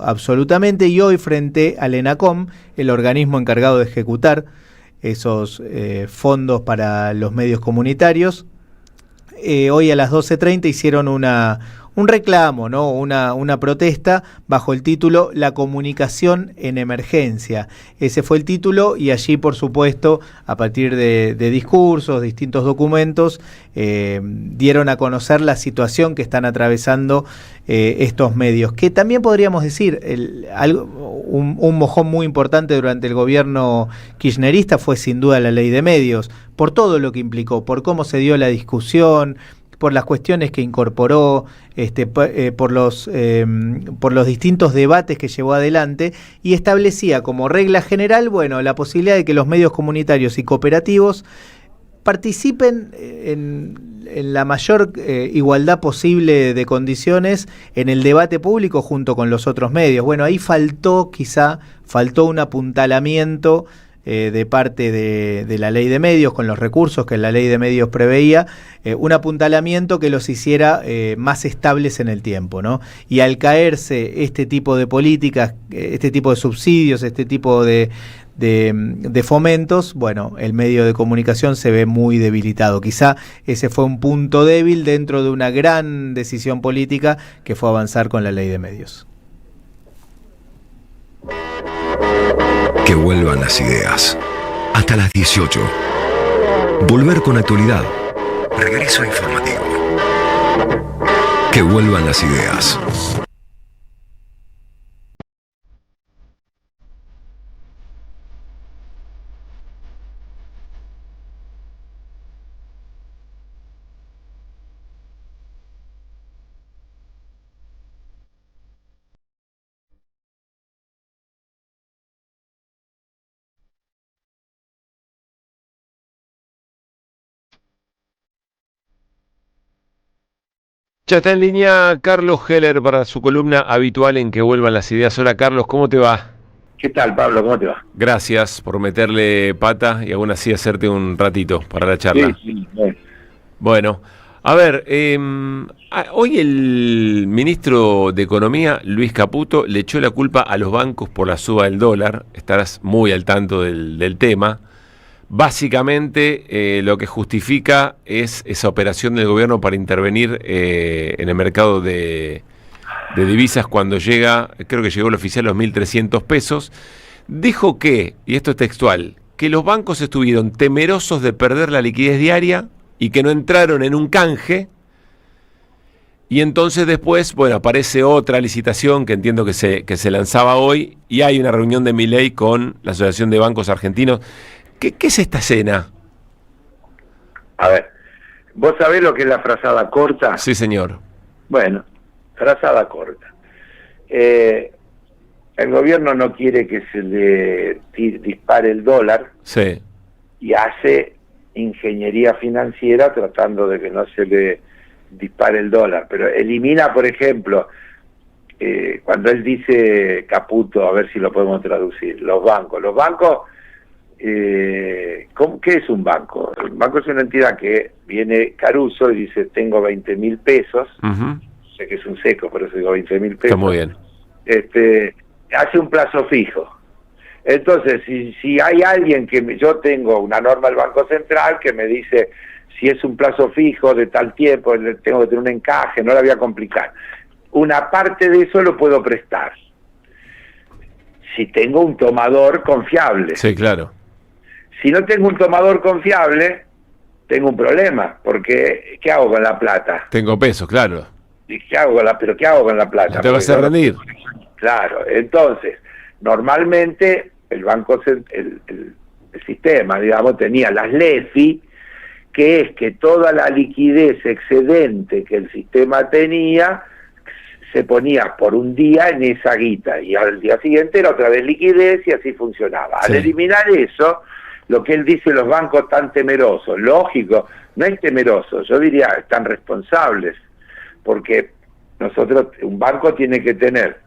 absolutamente, y hoy frente al ENACOM, el organismo encargado de ejecutar esos fondos para los medios comunitarios, hoy a las 12:30 hicieron un reclamo, ¿no? Una protesta bajo el título La comunicación en emergencia. Ese fue el título, y allí, por supuesto, a partir de discursos, distintos documentos, dieron a conocer la situación que están atravesando estos medios, que también podríamos decir, un mojón muy importante durante el gobierno kirchnerista fue sin duda la ley de medios, por todo lo que implicó, por cómo se dio la discusión, por las cuestiones que incorporó, por los distintos debates que llevó adelante, y establecía como regla general, bueno, la posibilidad de que los medios comunitarios y cooperativos participen en la mayor igualdad posible de condiciones en el debate público junto con los otros medios. Bueno, ahí faltó un apuntalamiento de parte de la ley de medios, con los recursos que la ley de medios preveía, un apuntalamiento que los hiciera más estables en el tiempo, ¿no? Y al caerse este tipo de políticas, este tipo de subsidios, este tipo de fomentos, bueno, el medio de comunicación se ve muy debilitado. Quizá ese fue un punto débil dentro de una gran decisión política que fue avanzar con la ley de medios. Que vuelvan las ideas. Hasta las 18. Volver con actualidad. Regreso informativo. Que vuelvan las ideas. Ya está en línea Carlos Heller para su columna habitual en Que vuelvan las ideas. Hola Carlos, ¿cómo te va? ¿Qué tal, Pablo? ¿Cómo te va? Gracias por meterle pata y aún así hacerte un ratito para la charla. Sí, Bueno, a ver, hoy el ministro de Economía, Luis Caputo, le echó la culpa a los bancos por la suba del dólar. Estarás muy al tanto del tema. Básicamente lo que justifica es esa operación del gobierno para intervenir en el mercado de divisas cuando creo que llegó el oficial a los 1.300 pesos. Dijo que, y esto es textual, que los bancos estuvieron temerosos de perder la liquidez diaria y que no entraron en un canje. Y entonces después, bueno, aparece otra licitación que entiendo que se lanzaba hoy y hay una reunión de Milei con la Asociación de Bancos Argentinos. ¿Qué es esta escena? A ver, ¿vos sabés lo que es la frazada corta? Sí, señor. Bueno, frazada corta. El gobierno no quiere que se le dispare el dólar. Sí. Y hace ingeniería financiera tratando de que no se le dispare el dólar. Pero elimina, por ejemplo, cuando él dice Caputo, a ver si lo podemos traducir, los bancos. Los bancos... ¿qué es un banco? El banco es una entidad que viene Caruso y dice tengo 20.000 pesos, sé que es un seco, por eso digo 20.000 pesos. Está muy bien. Hace un plazo fijo. Entonces, si hay alguien yo tengo una norma del Banco Central que me dice si es un plazo fijo de tal tiempo, tengo que tener un encaje, no la voy a complicar. Una parte de eso lo puedo prestar. Si tengo un tomador confiable. Sí, claro. Si no tengo un tomador confiable, tengo un problema, porque ¿qué hago con la plata? Tengo pesos, claro. ¿Y qué hago con la plata? Te vas a rendir. Claro, entonces, normalmente el banco, el sistema, digamos, tenía las LEFI, que es que toda la liquidez excedente que el sistema tenía se ponía por un día en esa guita y al día siguiente era otra vez liquidez y así funcionaba. Al eliminar eso, lo que él dice, los bancos tan temerosos, lógico, no es temeroso, yo diría están responsables, porque un banco tiene que tener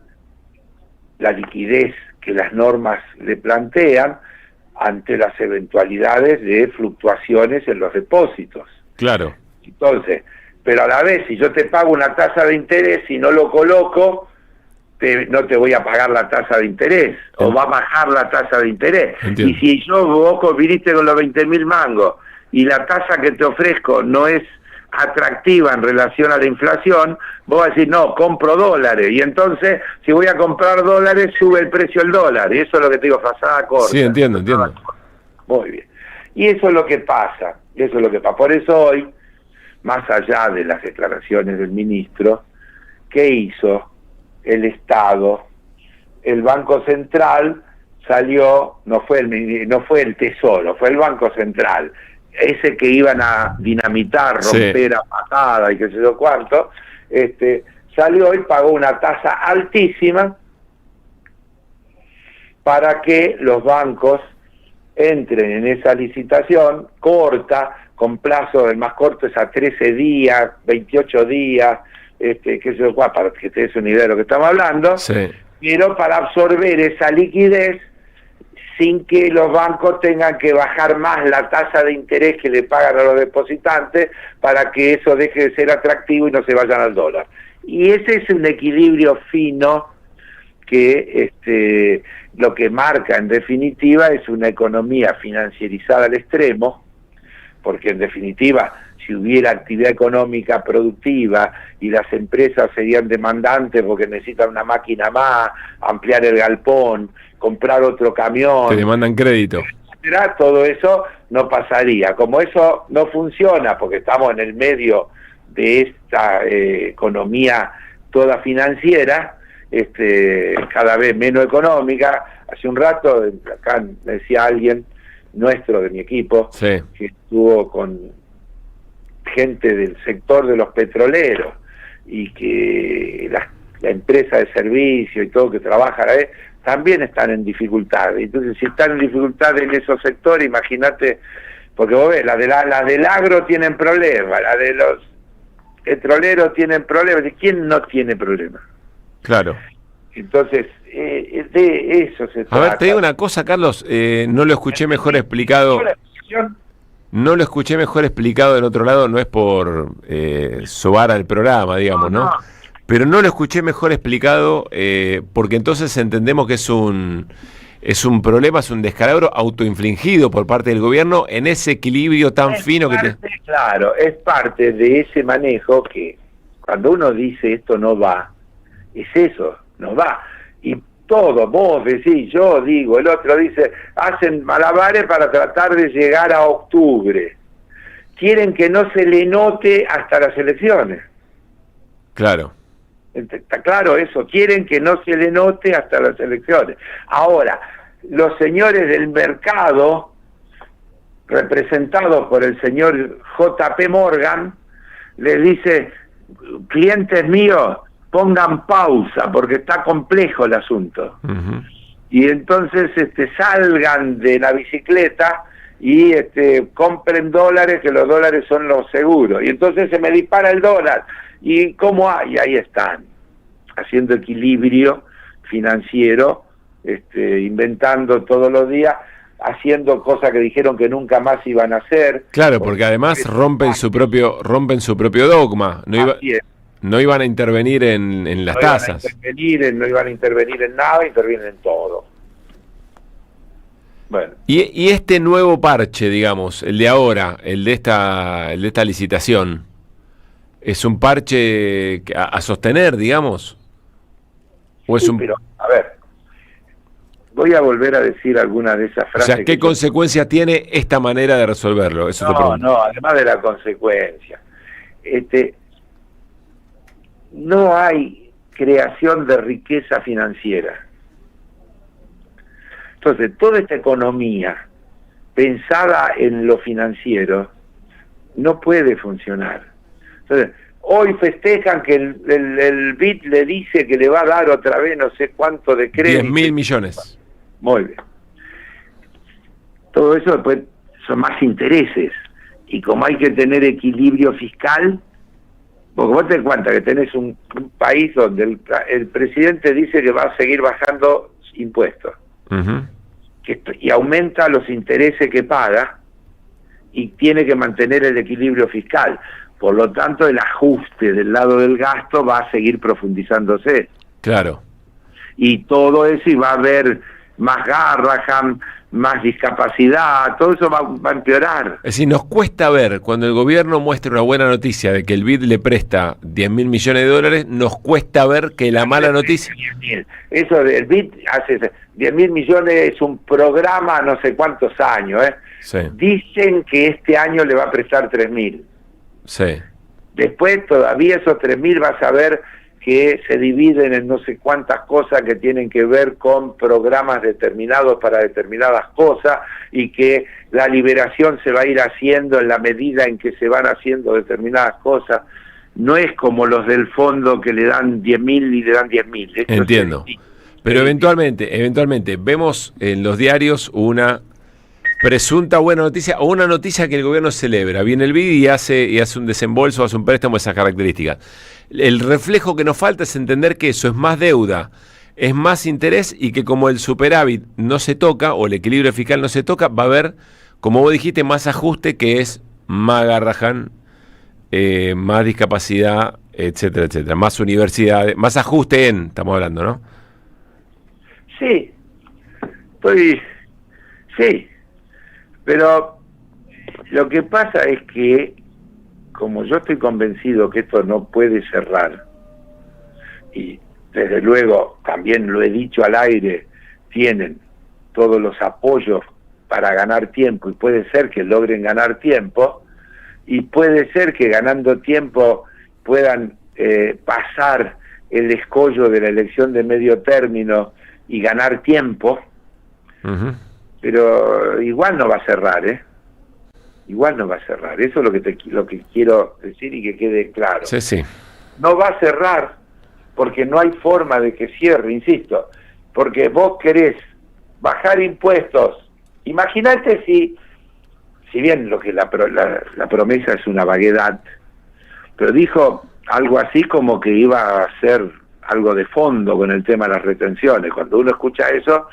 la liquidez que las normas le plantean ante las eventualidades de fluctuaciones en los depósitos. Claro. Entonces, pero a la vez, si yo te pago una tasa de interés y no lo coloco, no te voy a pagar la tasa de interés, o va a bajar la tasa de interés. Entiendo. Y si vos viniste con los 20.000 mangos y la tasa que te ofrezco no es atractiva en relación a la inflación, vos vas a decir, no, compro dólares, y entonces, si voy a comprar dólares, sube el precio del dólar, y eso es lo que te digo, frazada corta. Sí, entiendo. Muy bien. Y eso es lo que pasa, Por eso hoy, más allá de las declaraciones del ministro, ¿qué hizo el Estado? El Banco Central salió, no fue el Tesoro, fue el Banco Central, ese que iban a dinamitar, romper a patada y qué sé yo cuánto, salió y pagó una tasa altísima para que los bancos entren en esa licitación corta, con plazo, el más corto es a 13 días, 28 días, qué sé yo, para que te des una idea de lo que estamos hablando, pero para absorber esa liquidez sin que los bancos tengan que bajar más la tasa de interés que le pagan a los depositantes para que eso deje de ser atractivo y no se vayan al dólar. Y ese es un equilibrio fino que lo que marca en definitiva es una economía financierizada al extremo, porque en definitiva si hubiera actividad económica productiva y las empresas serían demandantes porque necesitan una máquina más, ampliar el galpón, comprar otro camión, te demandan crédito, todo eso no pasaría. Como eso no funciona porque estamos en el medio de esta economía toda financiera, cada vez menos económica. Hace un rato acá me decía alguien nuestro de mi equipo que estuvo con gente del sector de los petroleros y que la empresa de servicio y todo que trabaja también están en dificultades. Entonces, si están en dificultades en esos sectores, imagínate, porque vos ves, las del agro tienen problemas, las de los petroleros tienen problemas. ¿De quién no tiene problemas? Claro. Entonces, de eso se trata. A ver, te digo una cosa, Carlos, no lo escuché mejor explicado. No lo escuché mejor explicado del otro lado, no es por sobar al programa, digamos, ¿no? Pero no lo escuché mejor explicado porque entonces entendemos que es un problema, es un descalabro autoinfligido por parte del gobierno en ese equilibrio tan fino que Claro, es parte de ese manejo que cuando uno dice esto no va, es eso, no va. Y todo, vos decís, yo digo, el otro dice, hacen malabares para tratar de llegar a octubre. Quieren que no se le note hasta las elecciones. Claro. Está claro eso, quieren que no se le note hasta las elecciones. Ahora, los señores del mercado, representados por el señor J.P. Morgan, les dice, clientes míos, pongan pausa porque está complejo el asunto. Y entonces salgan de la bicicleta y compren dólares, que los dólares son los seguros. Y entonces se me dispara el dólar. ¿Y cómo hay? Ahí están, haciendo equilibrio financiero, inventando todos los días, haciendo cosas que dijeron que nunca más iban a hacer. Claro, porque además rompen su propio dogma. No iban a intervenir en las tasas. No iban a intervenir en nada, intervienen en todo. Bueno. Y este nuevo parche, digamos, el de ahora, el de esta licitación, ¿es un parche a sostener, digamos? ¿O es pero, a ver, voy a volver a decir alguna de esas frases. O sea, ¿qué consecuencia tiene esta manera de resolverlo? Eso no, además de la consecuencia. No hay creación de riqueza financiera. Entonces, toda esta economía pensada en lo financiero no puede funcionar. Entonces, hoy festejan que el BID le dice que le va a dar otra vez no sé cuánto de crédito. 10.000 millones. Muy bien. Todo eso después son más intereses. Y como hay que tener equilibrio fiscal, porque vos te das cuenta que tenés un país donde el presidente dice que va a seguir bajando impuestos. Y aumenta los intereses que paga y tiene que mantener el equilibrio fiscal. Por lo tanto, el ajuste del lado del gasto va a seguir profundizándose. Claro. Y todo eso, y va a haber más Garrahan, más discapacidad, todo eso va a empeorar. Es decir, nos cuesta ver, cuando el gobierno muestra una buena noticia de que el BID le presta 10.000 millones de dólares, nos cuesta ver que la mala noticia... 10.000. Eso del BID hace 10.000 millones, es un programa no sé cuántos años. Sí. Dicen que este año le va a prestar 3.000. Sí. Después todavía esos 3.000 vas a ver que se dividen en no sé cuántas cosas que tienen que ver con programas determinados para determinadas cosas, y que la liberación se va a ir haciendo en la medida en que se van haciendo determinadas cosas. No es como los del fondo que le dan 10.000 y le dan 10.000. Entiendo. Pero eventualmente vemos en los diarios una presunta buena noticia o una noticia que el gobierno celebra. Viene el BID y hace un desembolso, hace un préstamo de esas características. El reflejo que nos falta es entender que eso es más deuda, es más interés y que como el superávit no se toca o el equilibrio fiscal no se toca, va a haber, como vos dijiste, más ajuste, que es más Garrahan, más discapacidad, etcétera, etcétera, más universidades, más ajuste estamos hablando, ¿no? Sí, sí, pero lo que pasa es que, como yo estoy convencido que esto no puede cerrar, y desde luego también lo he dicho al aire, tienen todos los apoyos para ganar tiempo y puede ser que logren ganar tiempo, y puede ser que ganando tiempo puedan pasar el escollo de la elección de medio término y ganar tiempo, pero igual no va a cerrar, igual no va a cerrar. Eso es lo que quiero decir y que quede claro. Sí, sí. No va a cerrar porque no hay forma de que cierre, insisto, porque vos querés bajar impuestos. Imagínate si bien lo que la promesa es una vaguedad, pero dijo algo así como que iba a hacer algo de fondo con el tema de las retenciones. Cuando uno escucha eso,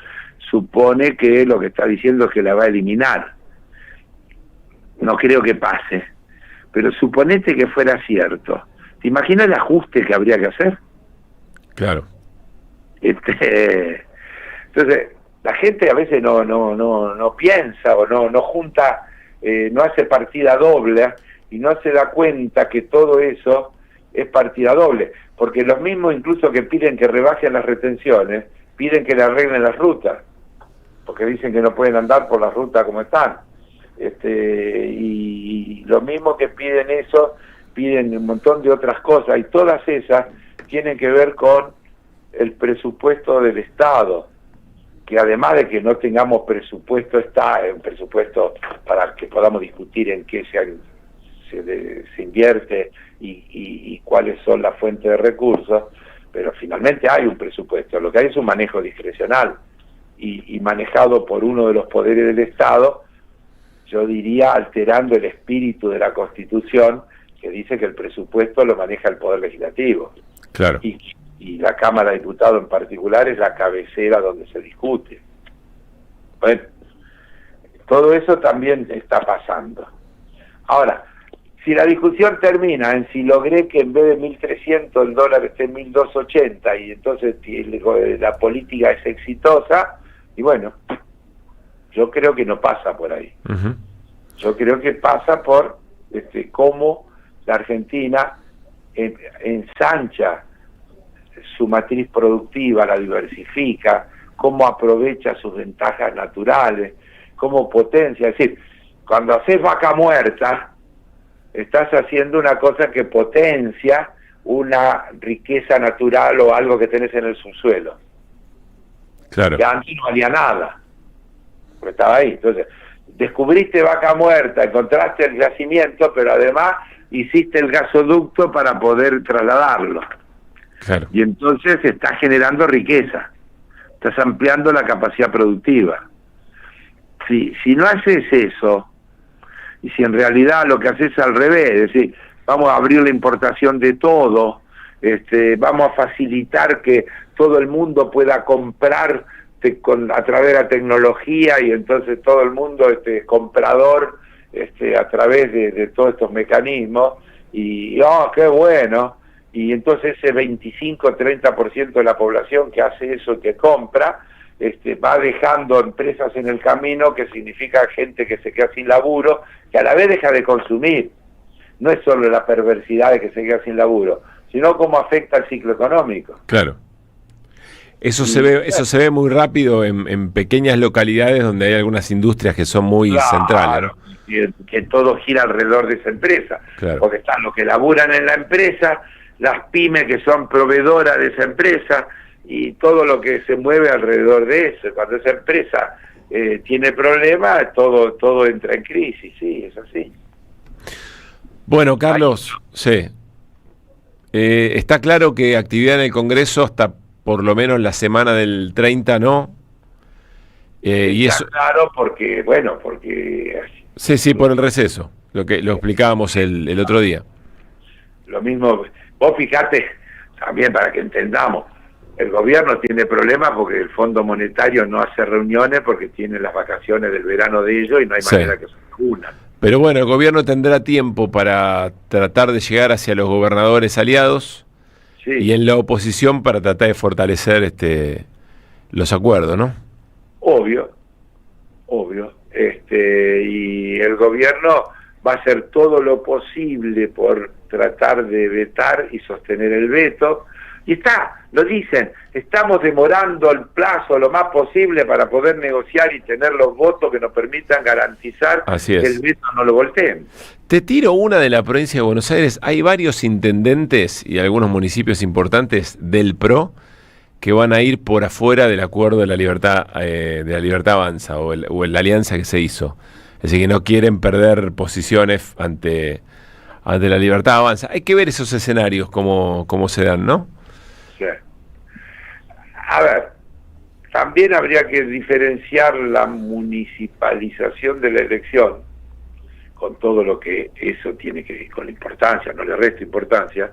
supone que lo que está diciendo es que la va a eliminar. No creo que pase, pero suponete que fuera cierto. ¿Te imaginas el ajuste que habría que hacer? Claro. Entonces, la gente a veces no piensa o no junta, no hace partida doble y no se da cuenta que todo eso es partida doble, porque los mismos incluso que piden que rebajen las retenciones, piden que le arreglen las rutas, porque dicen que no pueden andar por las rutas como están. Y los mismos que piden eso, piden un montón de otras cosas, y todas esas tienen que ver con el presupuesto del Estado, que además de que no tengamos presupuesto, está en presupuesto para que podamos discutir en qué se invierte y cuáles son las fuentes de recursos, pero finalmente hay un presupuesto. Lo que hay es un manejo discrecional y manejado por uno de los poderes del Estado, yo diría alterando el espíritu de la Constitución, que dice que el presupuesto lo maneja el Poder Legislativo. Claro. Y la Cámara de Diputados en particular es la cabecera donde se discute. Bueno, todo eso también está pasando. Ahora, si la discusión termina en si logré que en vez de 1.300 el dólar esté en 1.280 y entonces la política es exitosa, y bueno, yo creo que no pasa por ahí. Yo creo que pasa por cómo la Argentina ensancha su matriz productiva, la diversifica, cómo aprovecha sus ventajas naturales, cómo potencia. Es decir, cuando haces vaca muerta, estás haciendo una cosa que potencia una riqueza natural o algo que tenés en el subsuelo. Claro. Que antes no valía nada, porque estaba ahí. Entonces, descubriste vaca muerta, encontraste el yacimiento, pero además hiciste el gasoducto para poder trasladarlo. Claro. Y entonces estás generando riqueza, estás ampliando la capacidad productiva. Si no haces eso, y si en realidad lo que haces es al revés, es decir, vamos a abrir la importación de todo, vamos a facilitar que todo el mundo pueda comprar a través de la tecnología, y entonces todo el mundo comprador a través de todos estos mecanismos, y qué bueno, y entonces ese 25-30% de la población que hace eso y que compra, va dejando empresas en el camino, que significa gente que se queda sin laburo, que a la vez deja de consumir. No es solo la perversidad de que se queda sin laburo, sino cómo afecta el ciclo económico. Claro. Eso se ve muy rápido en pequeñas localidades donde hay algunas industrias que son muy centrales, ¿no? Que todo gira alrededor de esa empresa. Claro. Porque están los que laburan en la empresa, las pymes que son proveedoras de esa empresa, y todo lo que se mueve alrededor de eso. Cuando esa empresa tiene problemas, todo entra en crisis. Sí, es así. Bueno, Carlos, sí. Está claro que actividad en el Congreso hasta por lo menos la semana del 30 no. Y eso, claro, porque, bueno, porque... sí, por el receso, lo explicábamos el otro día. Lo mismo, vos fijate, también para que entendamos, el gobierno tiene problemas porque el Fondo Monetario no hace reuniones porque tiene las vacaciones del verano de ellos y no hay manera que se reúnan. Pero bueno, el gobierno tendrá tiempo para tratar de llegar hacia los gobernadores aliados y en la oposición para tratar de fortalecer los acuerdos, ¿no? Obvio. Y el gobierno va a hacer todo lo posible por tratar de vetar y sostener el veto. Y lo dicen, estamos demorando el plazo lo más posible para poder negociar y tener los votos que nos permitan garantizar que el veto no lo volteen. Te tiro una de la provincia de Buenos Aires. Hay varios intendentes y algunos municipios importantes del PRO que van a ir por afuera del acuerdo de la Libertad Avanza o la alianza que se hizo. Es decir, que no quieren perder posiciones ante la Libertad Avanza. Hay que ver esos escenarios cómo se dan, ¿no? Sí. A ver, también habría que diferenciar la municipalización de la elección, con todo lo que eso tiene que ver con la importancia, no le resto importancia,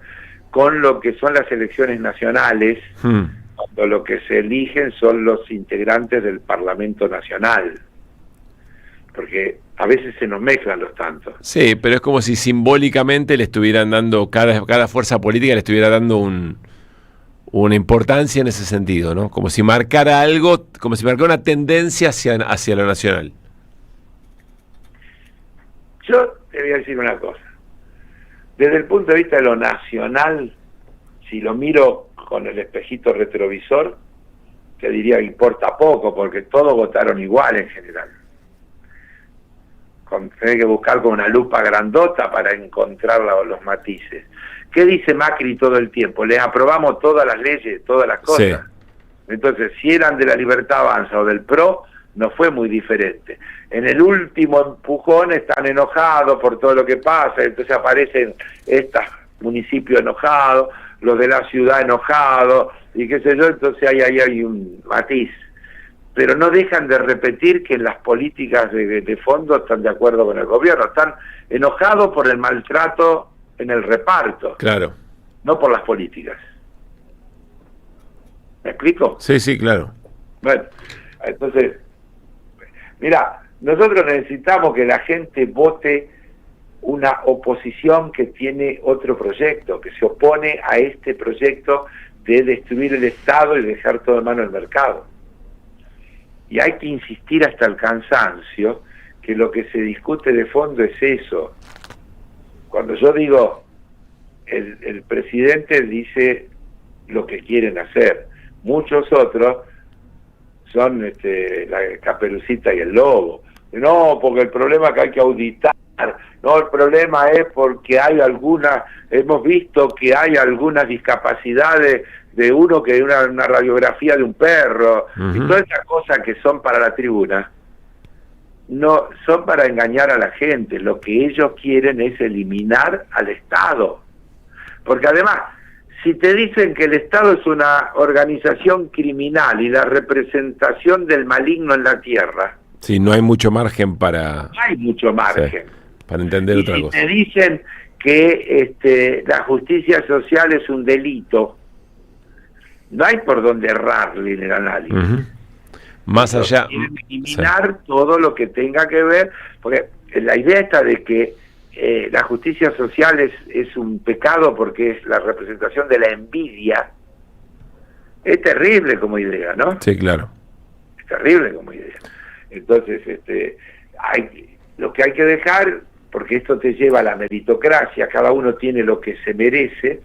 con lo que son las elecciones nacionales, cuando lo que se eligen son los integrantes del Parlamento Nacional, porque a veces se nos mezclan los tantos. Sí, pero es como si simbólicamente le estuvieran dando, cada fuerza política le estuviera dando una importancia en ese sentido, ¿no? Como si marcara algo, como si marcara una tendencia hacia lo nacional. Yo te voy a decir una cosa. Desde el punto de vista de lo nacional, si lo miro con el espejito retrovisor, te diría que importa poco, porque todos votaron igual en general. Tenés que buscar con una lupa grandota para encontrar los matices. ¿Qué dice Macri todo el tiempo? Le aprobamos todas las leyes, todas las cosas. Sí. Entonces, si eran de la Libertad Avanza o del PRO, no fue muy diferente. En el último empujón están enojados por todo lo que pasa, entonces aparecen estos municipios enojados, los de la ciudad enojados, y qué sé yo, entonces ahí hay un matiz. Pero no dejan de repetir que en las políticas de fondo están de acuerdo con el gobierno, están enojados por el maltrato en el reparto, claro, no por las políticas. ¿Me explico? Sí, claro. Bueno, entonces, mira, nosotros necesitamos que la gente vote una oposición que tiene otro proyecto, que se opone a este proyecto de destruir el Estado y dejar todo en manos del mercado. Y hay que insistir hasta el cansancio que lo que se discute de fondo es eso. Cuando yo digo, el presidente dice lo que quieren hacer, muchos otros son la Caperucita y el Lobo. No, porque el problema es que hay que auditar. No, el problema es porque hay hemos visto que hay algunas discapacidades de uno que una radiografía de un perro, y todas esas cosas que son para la tribuna, no son para engañar a la gente. Lo que ellos quieren es eliminar al Estado. Porque además, si te dicen que el Estado es una organización criminal y la representación del maligno en la tierra, sí, no hay mucho margen para... No hay mucho margen. Sí, para entender otra cosa. Si te dicen que la justicia social es un delito, no hay por dónde errarle en el análisis. Más allá... Quieren eliminar todo lo que tenga que ver, porque la idea está de que la justicia social es un pecado porque es la representación de la envidia. Es terrible como idea, ¿no? Sí, claro. Es terrible como idea. Entonces, lo que hay que dejar, porque esto te lleva a la meritocracia, cada uno tiene lo que se merece,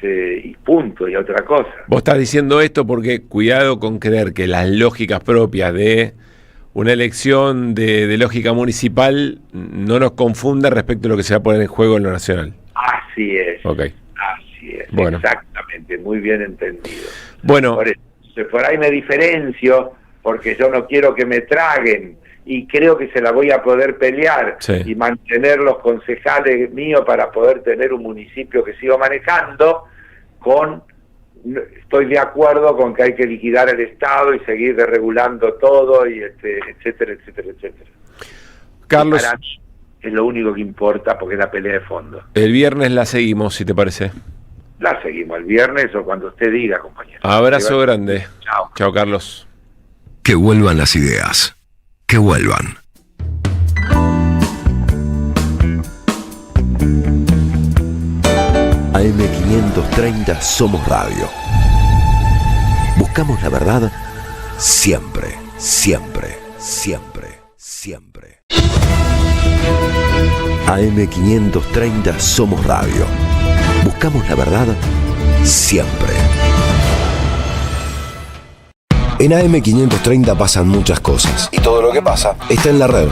y punto, y otra cosa. Vos estás diciendo esto porque cuidado con creer que las lógicas propias de una elección de lógica municipal no nos confunda respecto a lo que se va a poner en juego en lo nacional. Así es. Okay. Así es, bueno. Exactamente, muy bien entendido. Bueno. Por ahí me diferencio, porque yo no quiero que me traguen, y creo que se la voy a poder pelear, sí, y mantener los concejales míos para poder tener un municipio que siga manejando con estoy de acuerdo con que hay que liquidar el Estado y seguir desregulando todo, y etcétera, etcétera, etcétera. Carlos, para mí es lo único que importa, porque es la pelea de fondo. el viernes la seguimos, si te parece. La seguimos el viernes o cuando usted diga, compañero. Abrazo grande. Chao. Chao, Carlos. Que vuelvan las ideas. Que vuelvan. AM530 Somos Radio. Buscamos la verdad siempre, siempre, siempre, siempre. AM530 Somos Radio. Buscamos la verdad siempre. En AM530 pasan muchas cosas. Y todo lo que pasa está en la red.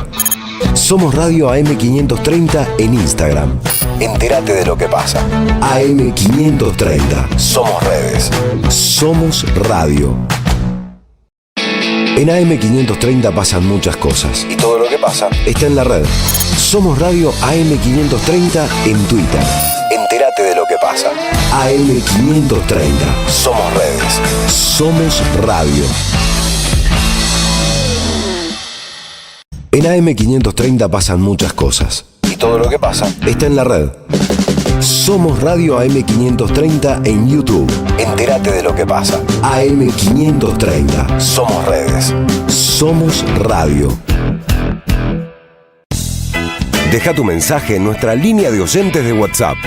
Somos Radio AM530 en Instagram. Entérate de lo que pasa. AM530. Somos redes. Somos radio. En AM530 pasan muchas cosas. Y todo lo que pasa está en la red. Somos Radio AM530 en Twitter. Entérate de lo que pasa. AM530. Somos redes. Somos radio. En AM530 pasan muchas cosas. Y todo lo que pasa está en la red. Somos Radio AM530 en YouTube. Entérate de lo que pasa. AM530. Somos redes. Somos radio. Deja tu mensaje en nuestra línea de oyentes de WhatsApp.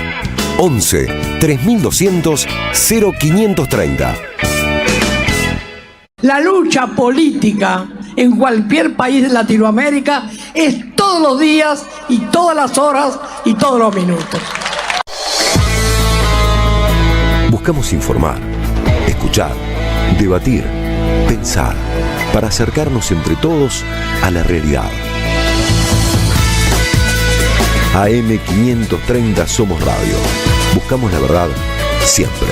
11 3200 0530. La lucha política en cualquier país de Latinoamérica es todos los días y todas las horas y todos los minutos. Buscamos informar, escuchar, debatir, pensar, para acercarnos entre todos a la realidad. AM530 Somos Radio. Buscamos la verdad siempre.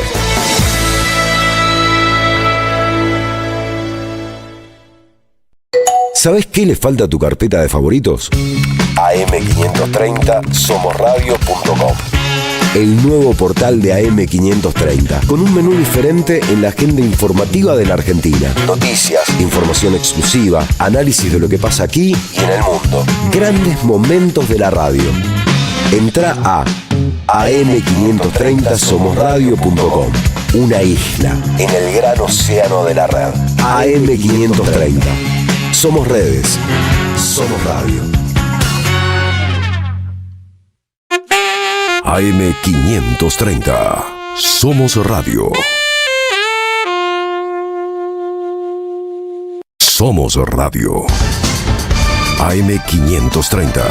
¿Sabés qué le falta a tu carpeta de favoritos? AM530 somosradio.com. El nuevo portal de AM530, con un menú diferente en la agenda informativa de la Argentina. Noticias, información exclusiva, análisis de lo que pasa aquí y en el mundo. Grandes momentos de la radio. Entrá a am530 somosradio.com. Una isla en el gran océano de la red. AM530. Somos redes. Somos radio. AM530. Somos radio. Somos radio. AM530.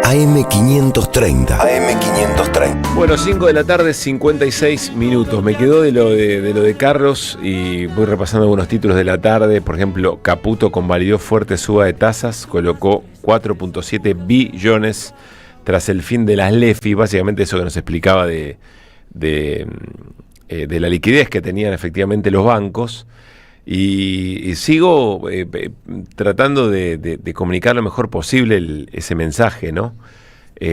AM530. AM530. Bueno, 5 de la tarde, 56 minutos. Me quedó de lo de Carlos y voy repasando algunos títulos de la tarde. Por ejemplo, Caputo convalidó fuerte suba de tasas, colocó 4.7 billones tras el fin de las LEFI. Básicamente eso que nos explicaba de la liquidez que tenían efectivamente los bancos. Y sigo tratando de comunicar lo mejor posible ese mensaje, ¿no?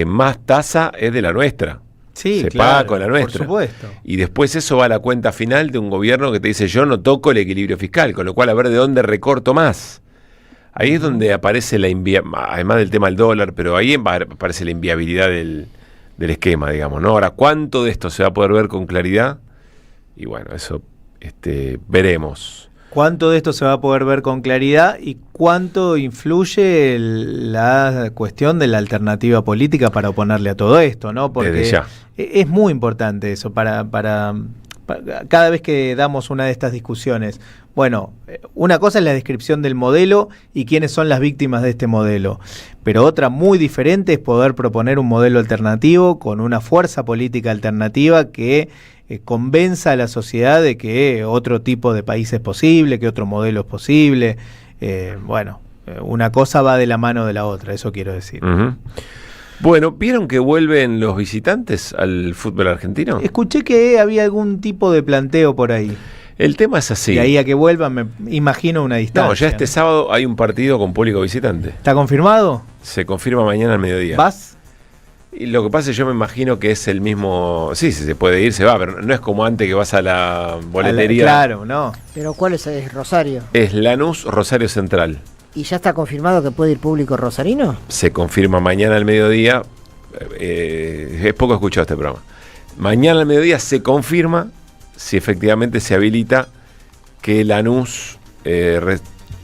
Más tasa es de la nuestra. Sí, se claro, paga con la nuestra. por supuesto. Y después eso va a la cuenta final de un gobierno que te dice yo no toco el equilibrio fiscal, con lo cual a ver de dónde recorto más. Ahí es donde aparece además del tema del dólar, pero ahí aparece la inviabilidad del esquema, digamos, ¿no? Ahora, ¿cuánto de esto se va a poder ver con claridad? Y bueno, eso veremos. ¿Cuánto de esto se va a poder ver con claridad y cuánto influye la cuestión de la alternativa política para oponerle a todo esto, ¿no? Porque es muy importante eso para cada vez que damos una de estas discusiones. Bueno, una cosa es la descripción del modelo y quiénes son las víctimas de este modelo, pero otra muy diferente es poder proponer un modelo alternativo con una fuerza política alternativa que convenza a la sociedad de que otro tipo de país es posible, que otro modelo es posible. Una cosa va de la mano de la otra, eso quiero decir. Uh-huh. Bueno, ¿vieron que vuelven los visitantes al fútbol argentino? Escuché que había algún tipo de planteo por ahí. El tema es así. Y ahí a que vuelvan me imagino una distancia. No, ya este sábado hay un partido con público visitante. ¿Está confirmado? Se confirma mañana al mediodía. ¿Vas? Y lo que pasa es que yo me imagino que es el mismo... Sí, si se puede ir, se va, pero no es como antes que vas a la boletería. Claro, no. Pero ¿cuál es Rosario? Es Lanús, Rosario Central. ¿Y ya está confirmado que puede ir público rosarino? Se confirma mañana al mediodía. Es poco escuchado este programa. Mañana al mediodía se confirma si efectivamente se habilita que Lanús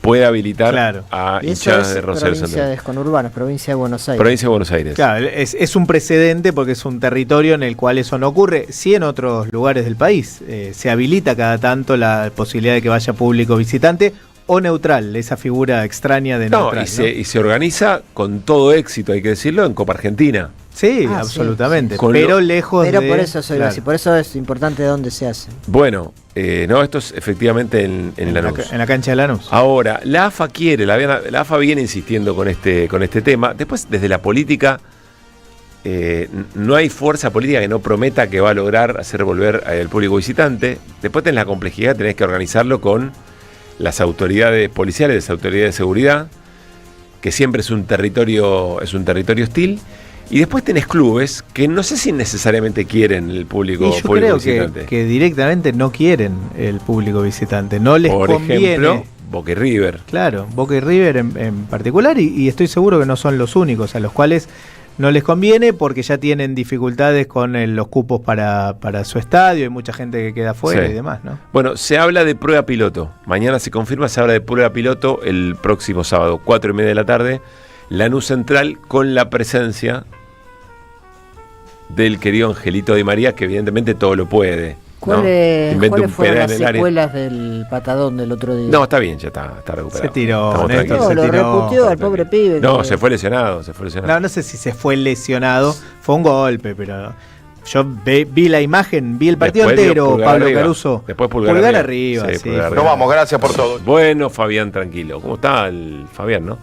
puede habilitar a hinchadas de Rosario Central. Provincia de conurbanas, provincia de Buenos Aires. Provincia de Buenos Aires. Claro, es un precedente porque es un territorio en el cual eso no ocurre. Sí, en otros lugares del país se habilita cada tanto la posibilidad de que vaya público visitante o neutral, esa figura extraña de neutral. Y se organiza con todo éxito, hay que decirlo, en Copa Argentina. Sí, absolutamente. Sí. Pero lejos de... Pero por eso soy así, por eso es importante dónde se hace. Bueno, no, esto es efectivamente en Lanús. En la cancha de Lanús. Ahora, la AFA quiere, la AFA viene insistiendo con este tema. Después, desde la política, no hay fuerza política que no prometa que va a lograr hacer volver al público visitante. Después tenés la complejidad, tenés que organizarlo con las autoridades policiales, las autoridades de seguridad, que siempre es un territorio hostil. Y después tenés clubes que no sé si necesariamente quieren el público visitante. Yo creo que directamente no quieren el público visitante. No les conviene. Por ejemplo, Boca y River. Claro, Boca y River en particular. Y estoy seguro que no son los únicos a los cuales no les conviene porque ya tienen dificultades con los cupos para su estadio. Hay mucha gente que queda fuera y demás, ¿no? Bueno, se habla de prueba piloto. Mañana se confirma, se habla de prueba piloto el próximo sábado, 4:30 de la tarde. Lanús Central con la presencia del querido Angelito Di María, que evidentemente todo lo puede. ¿Cuáles fueron las secuelas del patadón del otro día? No, está bien, ya está recuperado. Se tiró, lo reputió al pobre pibe. No, se fue lesionado. No sé si se fue lesionado, fue un golpe, pero yo vi la imagen, vi el partido entero, Pablo Caruso. Después pulgar arriba. Sí. Nos vamos, gracias por todo. Bueno, Fabián, tranquilo. ¿Cómo está el Fabián, no?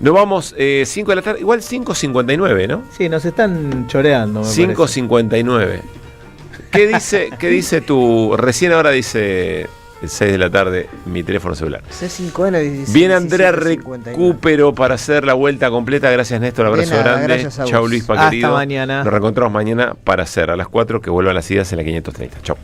Nos vamos 5 de la tarde, igual 5:59, ¿no? Sí, nos están choreando. 5:59. ¿Qué dice tu... Recién ahora dice 6 de la tarde mi teléfono celular. C5N. Viene Andrea Recupero para hacer la vuelta completa. Gracias, Néstor. Abrazo grande. Chau, Luis, querido. Hasta mañana. Nos reencontramos mañana para hacer a las 4 que vuelvan las ideas en la 530. Chau.